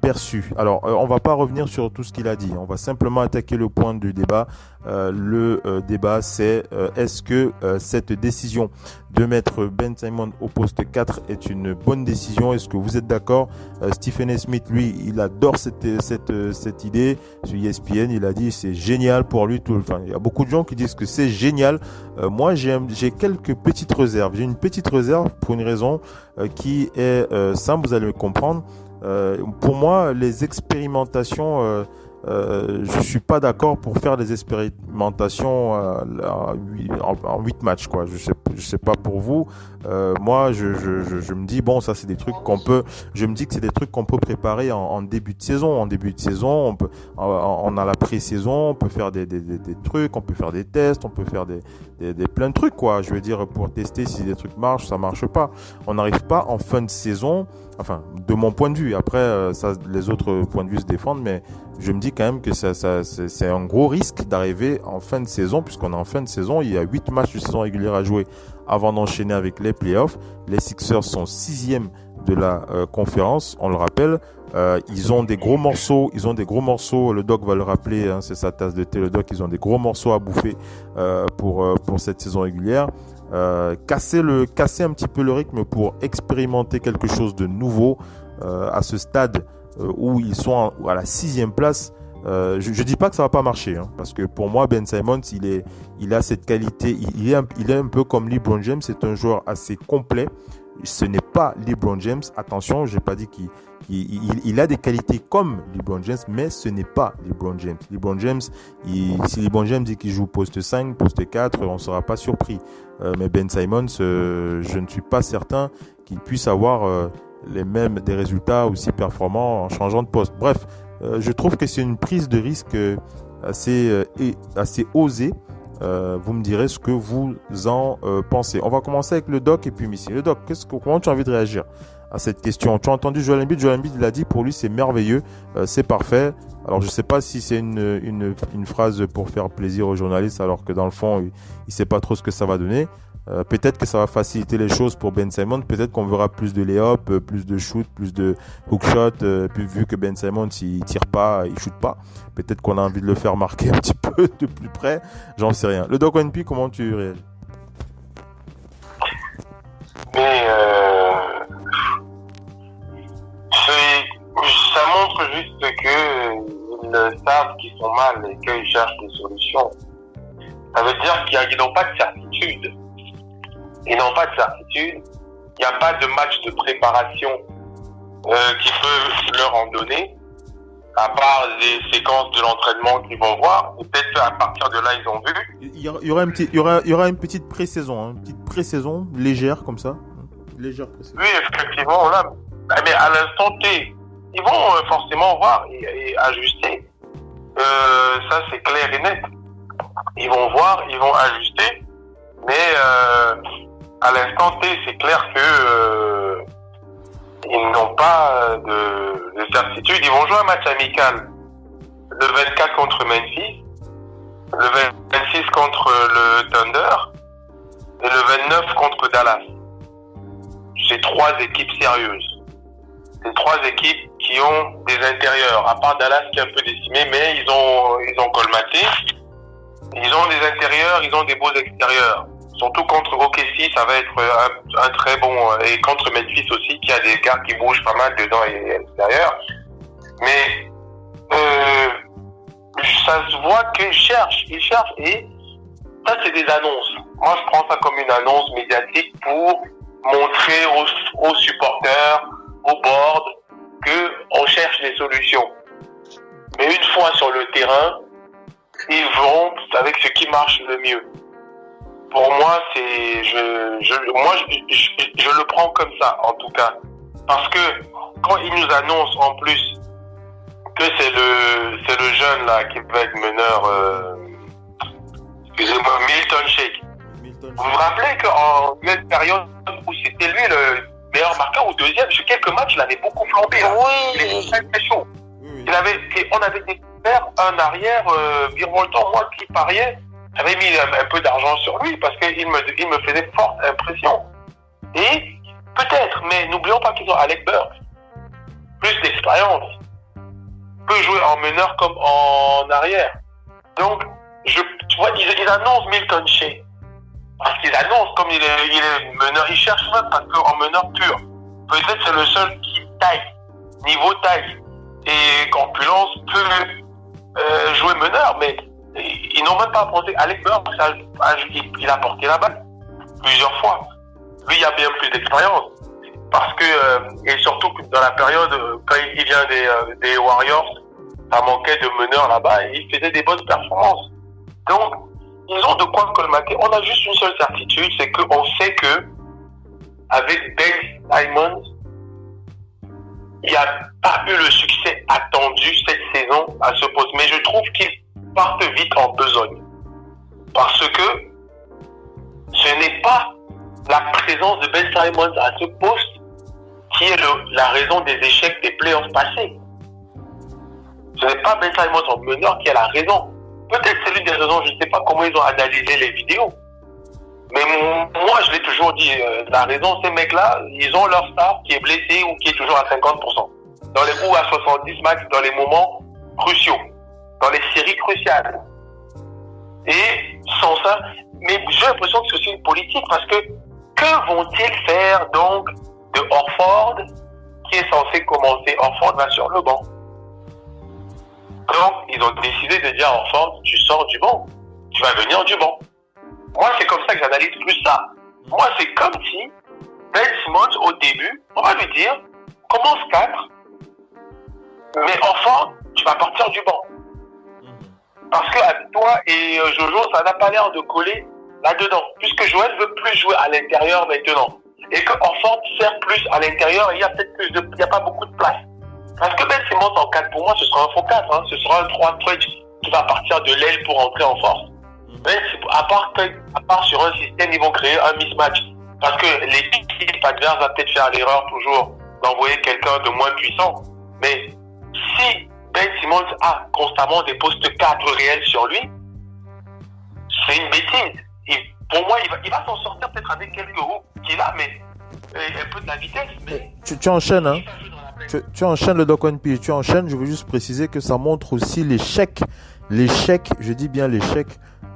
perçus. Alors, on va pas revenir sur tout ce qu'il a dit. On va simplement attaquer le point du débat. Le débat, c'est est-ce que cette décision de mettre Ben Simmons au poste 4 est une bonne décision? Est-ce que vous êtes d'accord? Stephen A. Smith, lui, il adore cette idée. Sur ESPN, il a dit c'est génial pour lui. Il y a beaucoup de gens qui disent que c'est génial. Moi, j'ai quelques petites réserves. J'ai une petite réserve pour une raison qui est simple, vous allez le comprendre. Pour moi, les expérimentations je suis pas d'accord pour faire des expérimentations en 8 matchs, quoi. Je sais pas pour vous. Moi, je me dis bon, ça c'est des trucs qu'on peut. Je me dis que c'est des trucs qu'on peut préparer en début de saison. En début de saison, on a la pré-saison, on peut faire des trucs, on peut faire des tests, on peut faire des plein de trucs, quoi. Je veux dire, pour tester si des trucs marchent, ça marche pas. On n'arrive pas en fin de saison. Enfin, de mon point de vue. Après, ça, les autres points de vue se défendent, mais je me dis quand même que c'est un gros risque d'arriver en fin de saison, puisqu'on est en fin de saison. Il y a 8 matchs de saison régulière à jouer avant d'enchaîner avec les playoffs. Les Sixers sont 6e de la conférence, on le rappelle. Ils ont des gros morceaux. Le Doc va le rappeler, hein, c'est sa tasse de thé. Le Doc, ils ont des gros morceaux à bouffer pour cette saison régulière. Casser un petit peu le rythme pour expérimenter quelque chose de nouveau à ce stade où ils sont à la 6e place. Je dis pas que ça va pas marcher, hein, parce que pour moi Ben Simmons il a cette qualité, il est un peu comme LeBron James, c'est un joueur assez complet. Ce n'est pas LeBron James, attention, j'ai pas dit qu'il a des qualités comme LeBron James, mais ce n'est pas LeBron James. LeBron James, si LeBron James dit qu'il joue poste 5, poste 4, on sera pas surpris. Mais Ben Simmons, je ne suis pas certain qu'il puisse avoir des résultats aussi performants en changeant de poste. Bref, je trouve que c'est une prise de risque assez osée. Vous me direz ce que vous en pensez. On va commencer avec le Doc et puis Missy. Le Doc, comment tu as envie de réagir à cette question? Tu as entendu Joel Embiid. Joel Embiid, il a dit pour lui c'est merveilleux, c'est parfait. Alors je sais pas si c'est une phrase pour faire plaisir aux journalistes, alors que dans le fond il sait pas trop ce que ça va donner. Peut-être que ça va faciliter les choses pour Ben Simmons. Peut-être qu'on verra plus de lay-up, plus de shoot, plus de hook shot. Puis vu que Ben Simmons il tire pas, il shoot pas. Peut-être qu'on a envie de le faire marquer un petit peu de plus près. J'en sais rien. Le Doc ONP, comment tu réagis? Mais ça montre juste qu'ils savent qu'ils sont mal et qu'ils cherchent des solutions. Ça veut dire qu'ils n'ont pas de certitude. Ils n'ont pas de certitude. Il n'y a pas de match de préparation qui peut leur en donner, à part les séquences de l'entraînement qu'ils vont voir. Et peut-être qu'à partir de là, ils ont vu. Il y aura une petite pré-saison, hein, une petite pré-saison légère comme ça. Légère pré-saison. Oui, effectivement, là. Mais à l'instant T, ils vont forcément voir et ajuster. Ça, c'est clair et net. Ils vont voir, ils vont ajuster. Mais à l'instant T, c'est clair que ils n'ont pas de certitude. Ils vont jouer un match amical le 24 contre Memphis, le 26 contre le Thunder et le 29 contre Dallas. C'est 3 équipes sérieuses. C'est 3 équipes qui ont des intérieurs, à part Dallas qui est un peu décimé, mais ils ont colmaté. Ils ont des intérieurs, ils ont des beaux extérieurs. Surtout contre OKC, ça va être un très bon... Et contre Memphis aussi, qui a des gars qui bougent pas mal dedans et à l'extérieur. Mais ça se voit qu'ils cherchent. Et ça, c'est des annonces. Moi, je prends ça comme une annonce médiatique pour montrer aux supporters, au board, qu'on cherche des solutions. Mais une fois sur le terrain, ils vont avec ce qui marche le mieux. Pour moi, je le prends comme ça, en tout cas. Parce que quand ils nous annoncent en plus que c'est le jeune là qui va être meneur, excusez-moi, Milton Shake. Vous vous rappelez qu'en une période où c'était lui le meilleur marqueur ou deuxième, sur quelques matchs, il avait beaucoup flambé. Hein. Oui. Il était très chaud. Oui. On avait découvert un arrière, Birwolton, moi qui pariais, j'avais mis un peu d'argent sur lui parce qu'il me faisait forte impression. Et peut-être, mais n'oublions pas qu'ils ont Alec Burks, plus d'expérience, peut jouer en meneur comme en arrière. Donc, tu vois, ils annoncent Milton Shea. Parce qu'ils annoncent comme il est meneur, ils cherchent même parce qu'en meneur pur. Peut-être c'est le seul qui taille, niveau taille et corpulence peut jouer meneur, mais ils n'ont même pas pensé. Alec Burks, il a porté la balle plusieurs fois. Lui, il a bien plus d'expérience. Parce que, et surtout dans la période, quand il vient des Warriors, Ça manquait de meneurs là-bas et ils faisaient des bonnes performances. Donc, ils ont de quoi colmater. On a juste une seule certitude, c'est qu'on sait que avec Ben Simmons, il n'y a pas eu le succès attendu cette saison à ce poste. Mais je trouve qu'ils partent vite en besogne. Parce que ce n'est pas la présence de Ben Simmons à ce poste qui est la raison des échecs des playoffs passés. Ce n'est pas Ben Simmons en meneur qui est la raison. Peut-être c'est l'une des raisons, je ne sais pas comment ils ont analysé les vidéos. Mais moi, je l'ai toujours dit, la raison, ces mecs-là, ils ont leur star qui est blessé ou qui est toujours à 50%. Ou à 70 max dans les moments cruciaux, dans les séries cruciales. Et sans ça, mais j'ai l'impression que c'est aussi une politique parce que vont-ils faire donc de Horford qui est censé commencer? Horford va sur le banc. Donc, ils ont décidé de dire à Horford, tu sors du banc. Tu vas venir du banc. Moi, c'est comme ça que j'analyse plus ça. Moi, c'est comme si Ben Simmons, au début, on va lui dire, commence 4, mais Horford, tu vas partir du banc. Parce que à toi et Jojo, ça n'a pas l'air de coller là-dedans. Puisque Joël veut plus jouer à l'intérieur maintenant. Et que Horford sert plus à l'intérieur, il y a peut-être plus de, il n'y a pas beaucoup de place. Parce que Ben Simmons en 4, pour moi, ce sera un faux 4, hein. Ce sera un 3-3 qui va partir de l'aile pour entrer en force. Mais à part sur un système, ils vont créer un mismatch. Parce que l'équipe adverse va peut-être faire l'erreur toujours d'envoyer quelqu'un de moins puissant. Mais si Ben Simmons a constamment des postes 4 réels sur lui, c'est une bêtise. Pour moi, il va s'en sortir peut-être avec quelques roues qu'il a, mais un peu de la vitesse. Mais tu enchaînes, hein. Tu enchaînes le Doc One Piece, tu enchaînes. Je veux juste préciser que ça montre aussi l'échec, je dis bien l'échec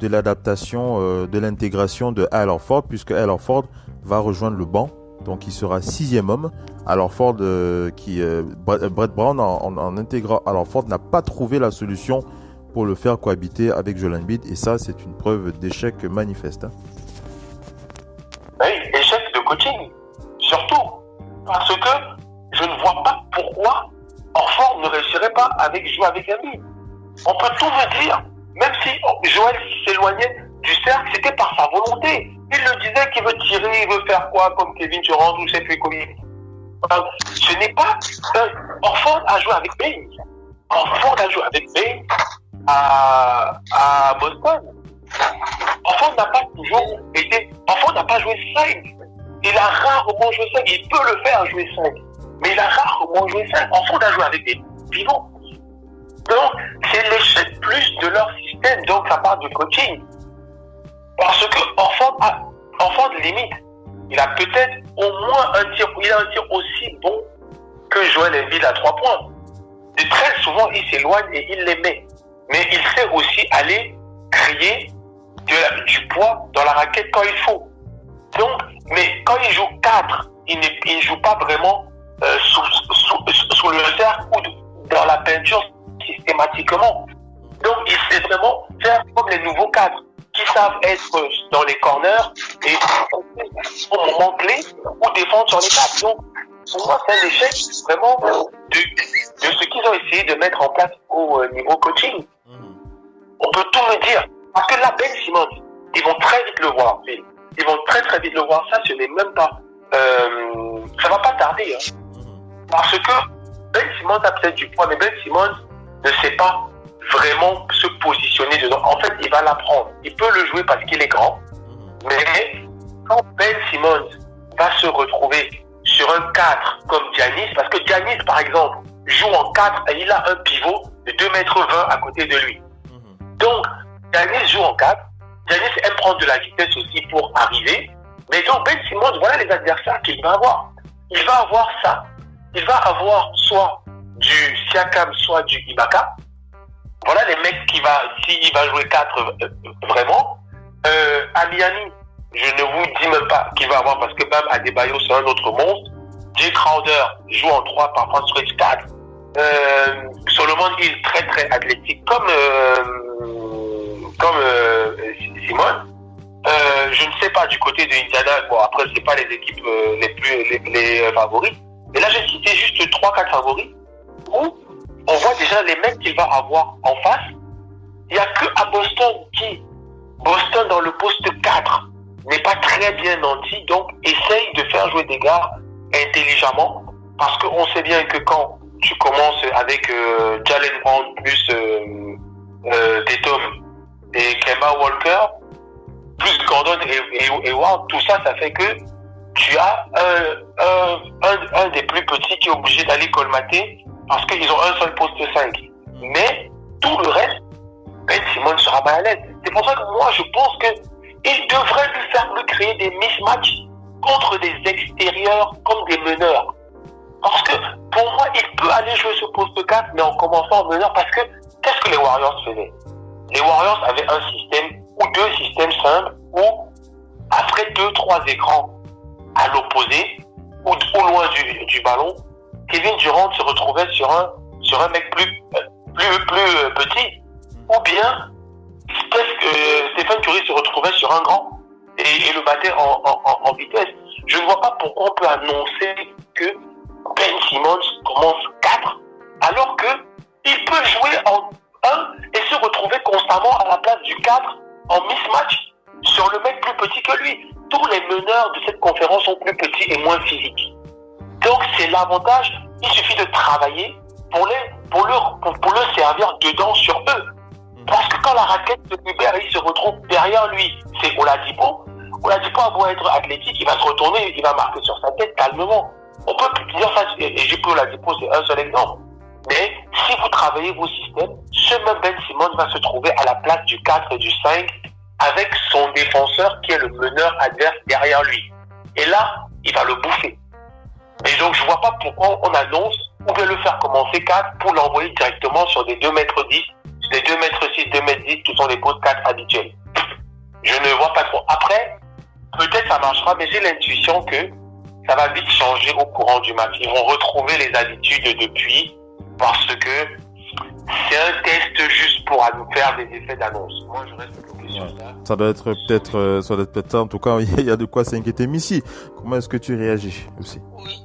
de l'adaptation, de l'intégration de Al Horford, puisque Al Horford va rejoindre le banc, donc il sera 6e homme. Al Horford, Brett Brown en intégrant Al Horford n'a pas trouvé la solution pour le faire cohabiter avec Joel Embiid, et ça c'est une preuve d'échec manifeste. Hein. Oui, échec de coaching, surtout parce que je ne vois pas pourquoi Horford ne réussirait pas jouer avec Embiid. On peut tout me dire, même si Joël s'éloignait du cercle, c'était par sa volonté. Il le disait qu'il veut tirer, il veut faire quoi, comme Kevin Durant ou je sais plus comment. Ce n'est pas... Horford a joué avec Bane. Horford a joué avec Bane à Boston. Horford n'a pas toujours été... Horford n'a pas joué 5. Il a rarement joué 5. Il peut le faire jouer 5. Mais il a rarement joué 5. Horford a joué avec des pivots. Donc, c'est l'échec plus de leur système. Donc, ça part du coaching. Parce que Horford limite. Il a peut-être au moins un tir aussi bon que Joel Embiid à 3 points. Et très souvent, il s'éloigne et il les met. Mais il sait aussi aller créer du poids dans la raquette quand il faut. Donc, mais quand il joue 4, il ne joue pas vraiment sous le cercle ou dans la peinture systématiquement. Donc, il sait vraiment faire comme les nouveaux 4 qui savent être dans les corners et au moment clé ou défendre sur les 4. Donc, pour moi, c'est un échec vraiment de ce qu'ils ont essayé de mettre en place au niveau coaching. On peut tout me dire. Parce que là, Ben Simmons, ils vont très vite le voir, Phil. Ils vont très très vite le voir. Ça, ce n'est même pas... ça va pas tarder. Hein. Parce que Ben Simmons a peut-être du poids, mais Ben Simmons ne sait pas vraiment se positionner dedans. En fait, il va l'apprendre. Il peut le jouer parce qu'il est grand. Mais quand Ben Simmons va se retrouver sur un 4 comme Giannis, parce que Giannis, par exemple, joue en 4 et il a un pivot de 2,20 m à côté de lui. Donc, Giannis joue en 4. Giannis aime prendre de la vitesse aussi pour arriver. Mais donc, Ben Simmons, voilà les adversaires qu'il va avoir. Il va avoir ça. Il va avoir soit du Siakam, soit du Ibaka. Voilà les mecs s'il va jouer 4 vraiment. À Miami, je ne vous dis même pas qu'il va avoir, parce que Bam Adebayo, c'est un autre monstre. Jay Crowder joue en 3, parfois switch 4. Solomon Hill, très très athlétique, comme Simone. Je ne sais pas du côté de Indiana, bon après c'est pas les équipes les favorites. Mais là j'ai cité juste 3-4 favoris où on voit déjà les mecs qu'il va avoir en face. Il n'y a que à Boston Boston dans le poste 4 n'est pas très bien nanti, donc essaye de faire jouer des gars intelligemment, parce qu'on sait bien que quand tu commences avec Jalen Brown plus Tatum et Kemba Walker, plus Gordon et Ward, tout ça, ça fait que tu as un des plus petits qui est obligé d'aller colmater parce qu'ils ont un seul poste 5. Mais tout le reste, Ben Simmons sera pas à l'aise. C'est pour ça que moi, je pense qu'il devrait lui créer des mismatchs contre des extérieurs comme des meneurs. Parce que pour moi, il peut aller jouer ce poste 4, mais en commençant en meneur, parce que qu'est-ce que les Warriors faisaient? Les Warriors avaient un système ou deux systèmes simples où, après 2-3 écrans à l'opposé ou loin du ballon, Kevin Durant se retrouvait sur un mec plus petit, ou bien Stephen Curry se retrouvait sur un grand et le battait en vitesse. Je ne vois pas pourquoi on peut annoncer que Ben Simmons commence 4 alors que il peut jouer en 1 et se retrouver constamment à la place du 4 en mismatch sur le mec plus petit que lui. Tous les meneurs de cette conférence sont plus petits et moins physiques. Donc c'est l'avantage, il suffit de travailler pour le servir dedans sur eux. Parce que quand la raquette se libère, il se retrouve derrière lui. C'est Oladipo. Oladipo a beau être athlétique, il va se retourner, il va marquer sur sa tête calmement. On peut dire ça, et j'ai pris Oladipo, c'est un seul exemple. Mais si vous travaillez vos systèmes, ce même Ben Simmons va se trouver à la place du 4 et du 5 avec son défenseur qui est le meneur adverse derrière lui. Et là, il va le bouffer. Et donc, je vois pas pourquoi on annonce ou bien le faire commencer 4 pour l'envoyer directement sur des 2 mètres 10, des 2 mètres 6, 2 mètres 10 qui sont les postes 4 habituels. Je ne vois pas trop. Après, peut-être ça marchera, mais j'ai l'intuition que ça va vite changer au courant du match. Ils vont retrouver les habitudes depuis, parce que c'est un test juste pour nous faire des effets d'annonce. Moi, je reste bloqué sur ça. Ça doit être peut-être ça. En tout cas, il y a de quoi s'inquiéter. Missy, comment est-ce que tu réagis aussi? Oui.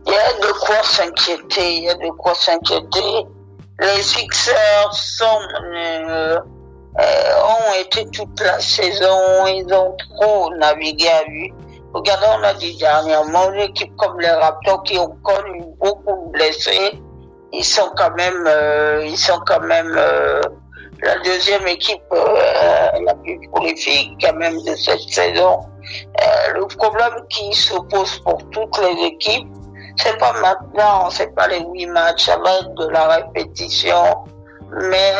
Il y a de quoi s'inquiéter. Les Sixers ont été toute la saison, ils ont trop navigué à vue. Regardez, on a dit dernièrement, une équipe comme les Raptors qui ont connu beaucoup de blessés, ils sont quand même la deuxième équipe la plus prolifique quand même de cette saison. Le problème qui se pose pour toutes les équipes, c'est pas maintenant, c'est pas les 8 matchs, ça va être de la répétition. Mais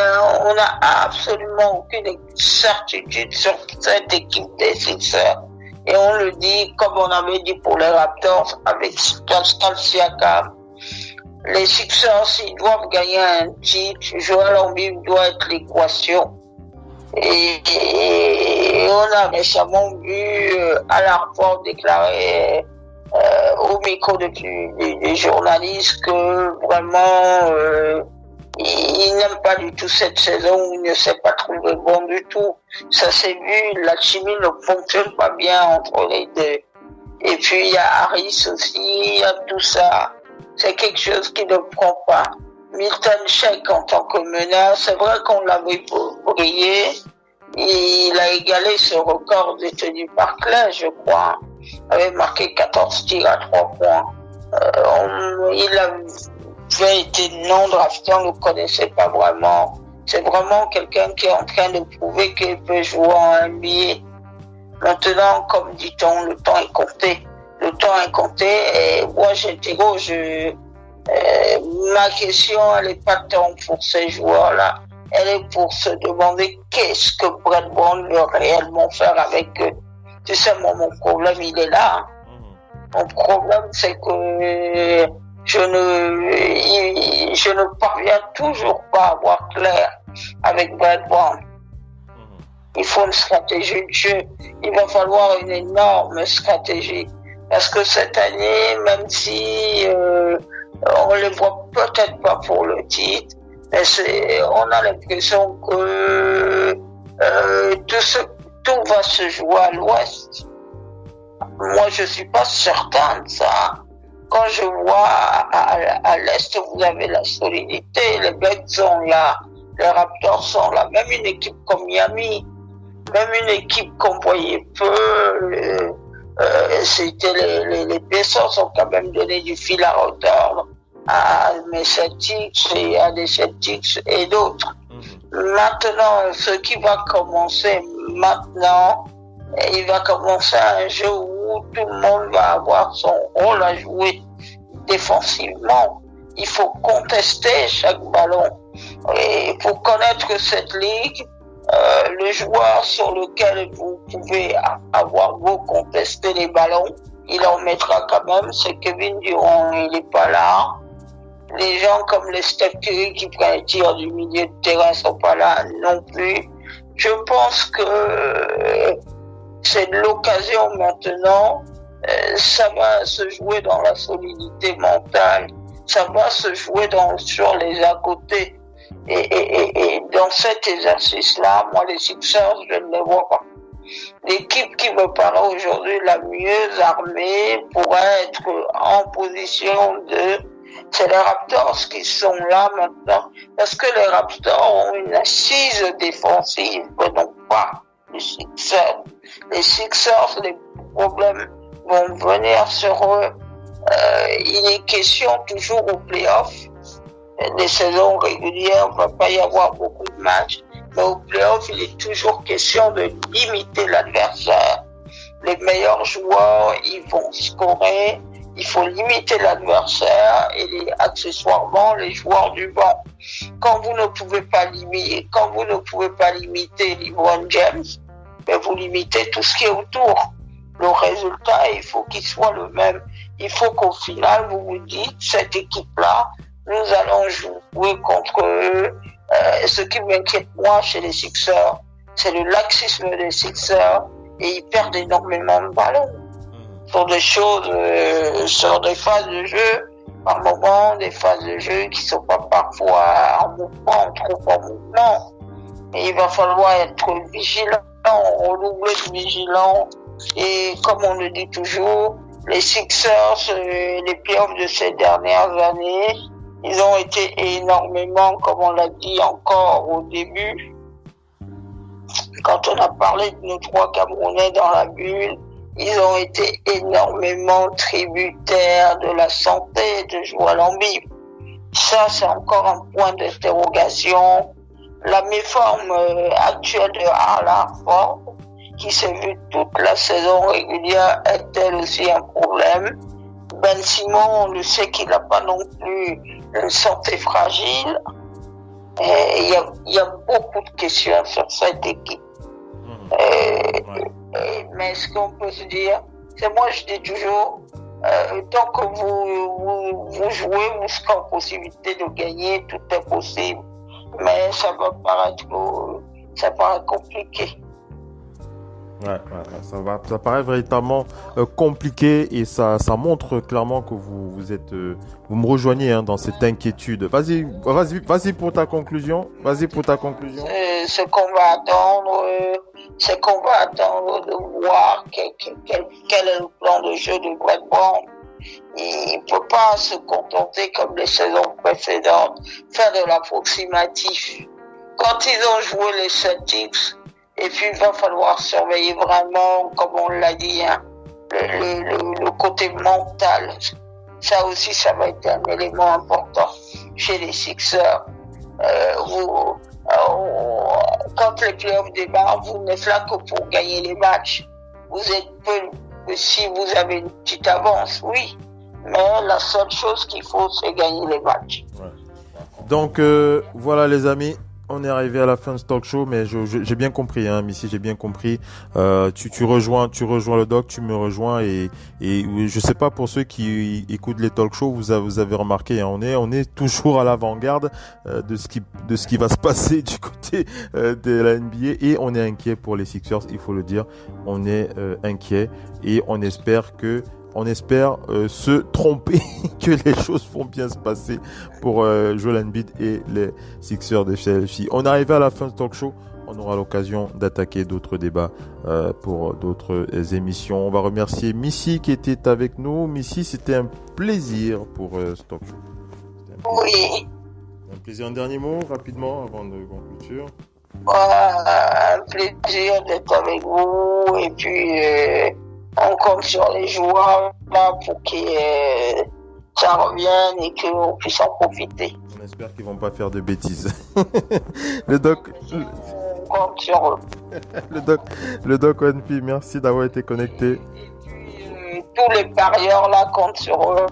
on n'a absolument aucune certitude sur cette équipe des Sixers. Et on le dit, comme on avait dit pour les Raptors, avec Pascal Siakam. Les Sixers, s'ils doivent gagner un titre, Joel Embiid doit être l'équation. Et on a récemment vu Al Horford déclarer au micro des journalistes que vraiment il n'aime pas du tout cette saison, il ne s'est pas trouvé bon du tout. Ça s'est vu, la chimie ne fonctionne pas bien entre les deux. Et puis il y a Harris aussi, il y a tout ça. C'est quelque chose qui ne prend pas. Milton Sheck en tant que meneur, c'est vrai qu'on l'avait brillé. Il a égalé ce record détenu par Clay, je crois. Il avait marqué 14 tirs à 3 points. Il avait été non drafté, on ne le connaissait pas vraiment. C'est vraiment quelqu'un qui est en train de prouver qu'il peut jouer en NBA. Maintenant, comme dit-on, le temps est compté. Le temps est compté et moi j'interroge. Ma question, elle n'est pas tant pour ces joueurs-là. Elle est pour se demander qu'est-ce que Brett Brown veut réellement faire avec eux. Tu sais, moi, mon problème, il est là. Mon problème, c'est que je ne parviens toujours pas à voir clair avec Brett Brown. Il faut une stratégie de jeu. Il va falloir une énorme stratégie. Parce que cette année, même si on les voit peut-être pas pour le titre, mais on a l'impression que tout va se jouer à l'ouest. Moi, je suis pas certain de ça. quand je vois à l'Est, vous avez la solidité, les Bucks sont là, les Raptors sont là, même une équipe comme Miami, même une équipe qu'on voyait peu, c'était les Pacers ont quand même donné du fil à retordre à mes Celtics et à des Celtics et d'autres. Maintenant, ce qui va commencer maintenant, il va commencer un jeu où tout le monde va avoir son rôle à jouer défensivement. Il faut contester chaque ballon. Et pour connaître cette ligue, le joueur sur lequel vous pouvez avoir beau contester les ballons, il en mettra quand même, c'est Kevin Durant. Il n'est pas là. Les gens comme les Steph Curry qui prennent les tirs du milieu de terrain sont pas là non plus. Je pense que c'est l'occasion maintenant. Ça va se jouer dans la solidité mentale. Ça va se jouer sur les à côté. Et dans cet exercice-là, moi, les Sixers, je ne les vois pas. L'équipe qui me paraît aujourd'hui la mieux armée pourrait être en position c'est les Raptors qui sont là maintenant. Parce que les Raptors ont une assise défensive, non pas les Sixers. Les Sixers, les problèmes vont venir sur eux. Il est question toujours aux playoffs. Des saisons régulières, il ne va pas y avoir beaucoup de matchs. Mais aux playoffs, il est toujours question de limiter l'adversaire. Les meilleurs joueurs, ils vont scorer. Il faut limiter l'adversaire et accessoirement les joueurs du banc. Quand vous ne pouvez pas limiter LeBron James, ben vous limitez tout ce qui est autour. Le résultat, il faut qu'il soit le même. Il faut qu'au final, vous vous dites, cette équipe-là, nous allons jouer contre eux. Ce qui m'inquiète moi chez les Sixers, c'est le laxisme des Sixers et ils perdent énormément de ballons. Sur des choses, sur des phases de jeu, par moment, des phases de jeu qui sont pas parfois en mouvement, trop en mouvement. Et il va falloir être vigilant, redoubler de vigilance. Et comme on le dit toujours, les Sixers, les playoffs de ces dernières années, ils ont été énormément, comme on l'a dit encore au début, quand on a parlé de nos 3 Camerounais dans la bulle, ils ont été énormément tributaires de la santé de Joël Embiid. Ça, c'est encore un point d'interrogation. La méforme actuelle de Al Horford, qui s'est vue toute la saison régulière, est-elle aussi un problème? Ben Simmons, on le sait qu'il n'a pas non plus une santé fragile. Il y a beaucoup de questions sur cette équipe. Mais ce qu'on peut se dire, c'est moi je dis toujours, tant que vous jouez, vous serez en possibilité de gagner, tout est possible. Mais ça paraît compliqué. Ça paraît véritablement compliqué et ça montre clairement que vous me rejoignez dans cette inquiétude. Vas-y pour ta conclusion. Ce qu'on va attendre, de voir quel est le plan de jeu de Brett Brown. Il ne peut pas se contenter comme les saisons précédentes, faire de l'approximatif. Quand ils ont joué les Celtics, et puis il va falloir surveiller vraiment, comme on l'a dit, le côté mental. Ça aussi, ça va être un élément important chez les Sixers. Quand les playoffs démarrent, vous n'êtes là que pour gagner les matchs. Vous êtes peu, si vous avez une petite avance, oui. Mais la seule chose qu'il faut, c'est gagner les matchs. Donc, voilà les amis. On est arrivé à la fin de ce talk show, mais j'ai bien compris, Missy, j'ai bien compris. Tu rejoins le doc, tu me rejoins et je sais pas pour ceux qui écoutent les talk shows, vous avez remarqué, on est toujours à l'avant-garde de ce qui va se passer du côté de la NBA et on est inquiet pour les Sixers, il faut le dire. On est inquiet et on espère se tromper que les choses vont bien se passer pour Joel Embiid et les Sixers de Philadelphie. On est arrivé à la fin du talk show. on aura l'occasion d'attaquer d'autres débats pour d'autres émissions. On va remercier Missy qui était avec nous. Missy, c'était un plaisir pour ce talk show. Oui. Un plaisir. Un dernier mot rapidement avant de conclure. Un plaisir d'être avec vous et puis on compte sur les joueurs là pour que ça revienne et qu'on puisse en profiter. On espère qu'ils vont pas faire de bêtises. Le doc. On compte sur eux. Le doc ONP, merci d'avoir été connecté. Et puis tous les parieurs là comptent sur eux.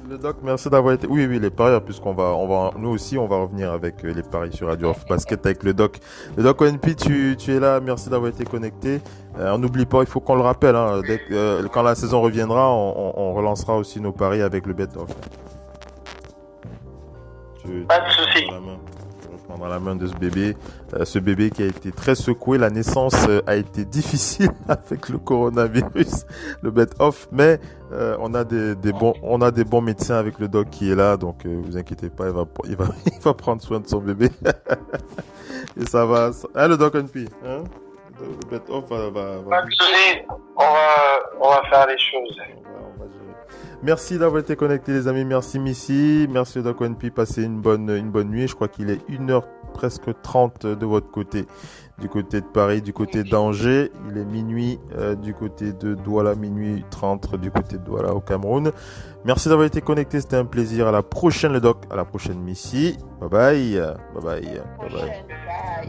Le doc, merci d'avoir été. Oui, les parieurs, puisqu'on va, nous aussi, on va revenir avec les paris sur Radio Off Basket avec le doc. Le doc ONP, tu es là, merci d'avoir été connecté. On n'oublie pas, il faut qu'on le rappelle, hein, quand la saison reviendra, on relancera aussi nos paris avec le Bet Off. Pas de souci. Dans la main de ce bébé qui a été très secoué. La naissance a été difficile avec le coronavirus, le Bet Off, mais on a des bons médecins avec le doc qui est là, donc vous inquiétez pas, il va prendre soin de son bébé et ça va. Hein, le doc NP, hein, le Bet Off va. Pas de souci. On va faire les choses. On va gérer. Merci d'avoir été connectés les amis, merci Missy, merci Doc ONP, passez une bonne nuit. Je crois qu'il est 1h presque 30 de votre côté, du côté de Paris, du côté d'Angers. Il est minuit du côté de Douala, minuit 30 du côté de Douala au Cameroun. Merci d'avoir été connectés, c'était un plaisir. À la prochaine le Doc, à la prochaine Missy. Bye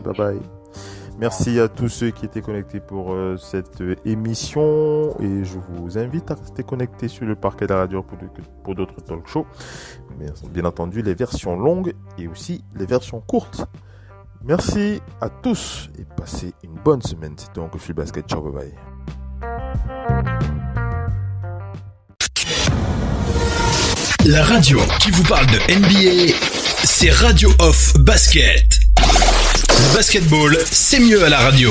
bye. Merci à tous ceux qui étaient connectés pour cette émission et je vous invite à rester connectés sur le parquet de la radio pour d'autres talk shows. Bien entendu, les versions longues et aussi les versions courtes. Merci à tous et passez une bonne semaine. C'était Oncle Phil Basket. Ciao, bye bye. La radio qui vous parle de NBA, c'est Radio Off Basket. Le basketball, c'est mieux à la radio.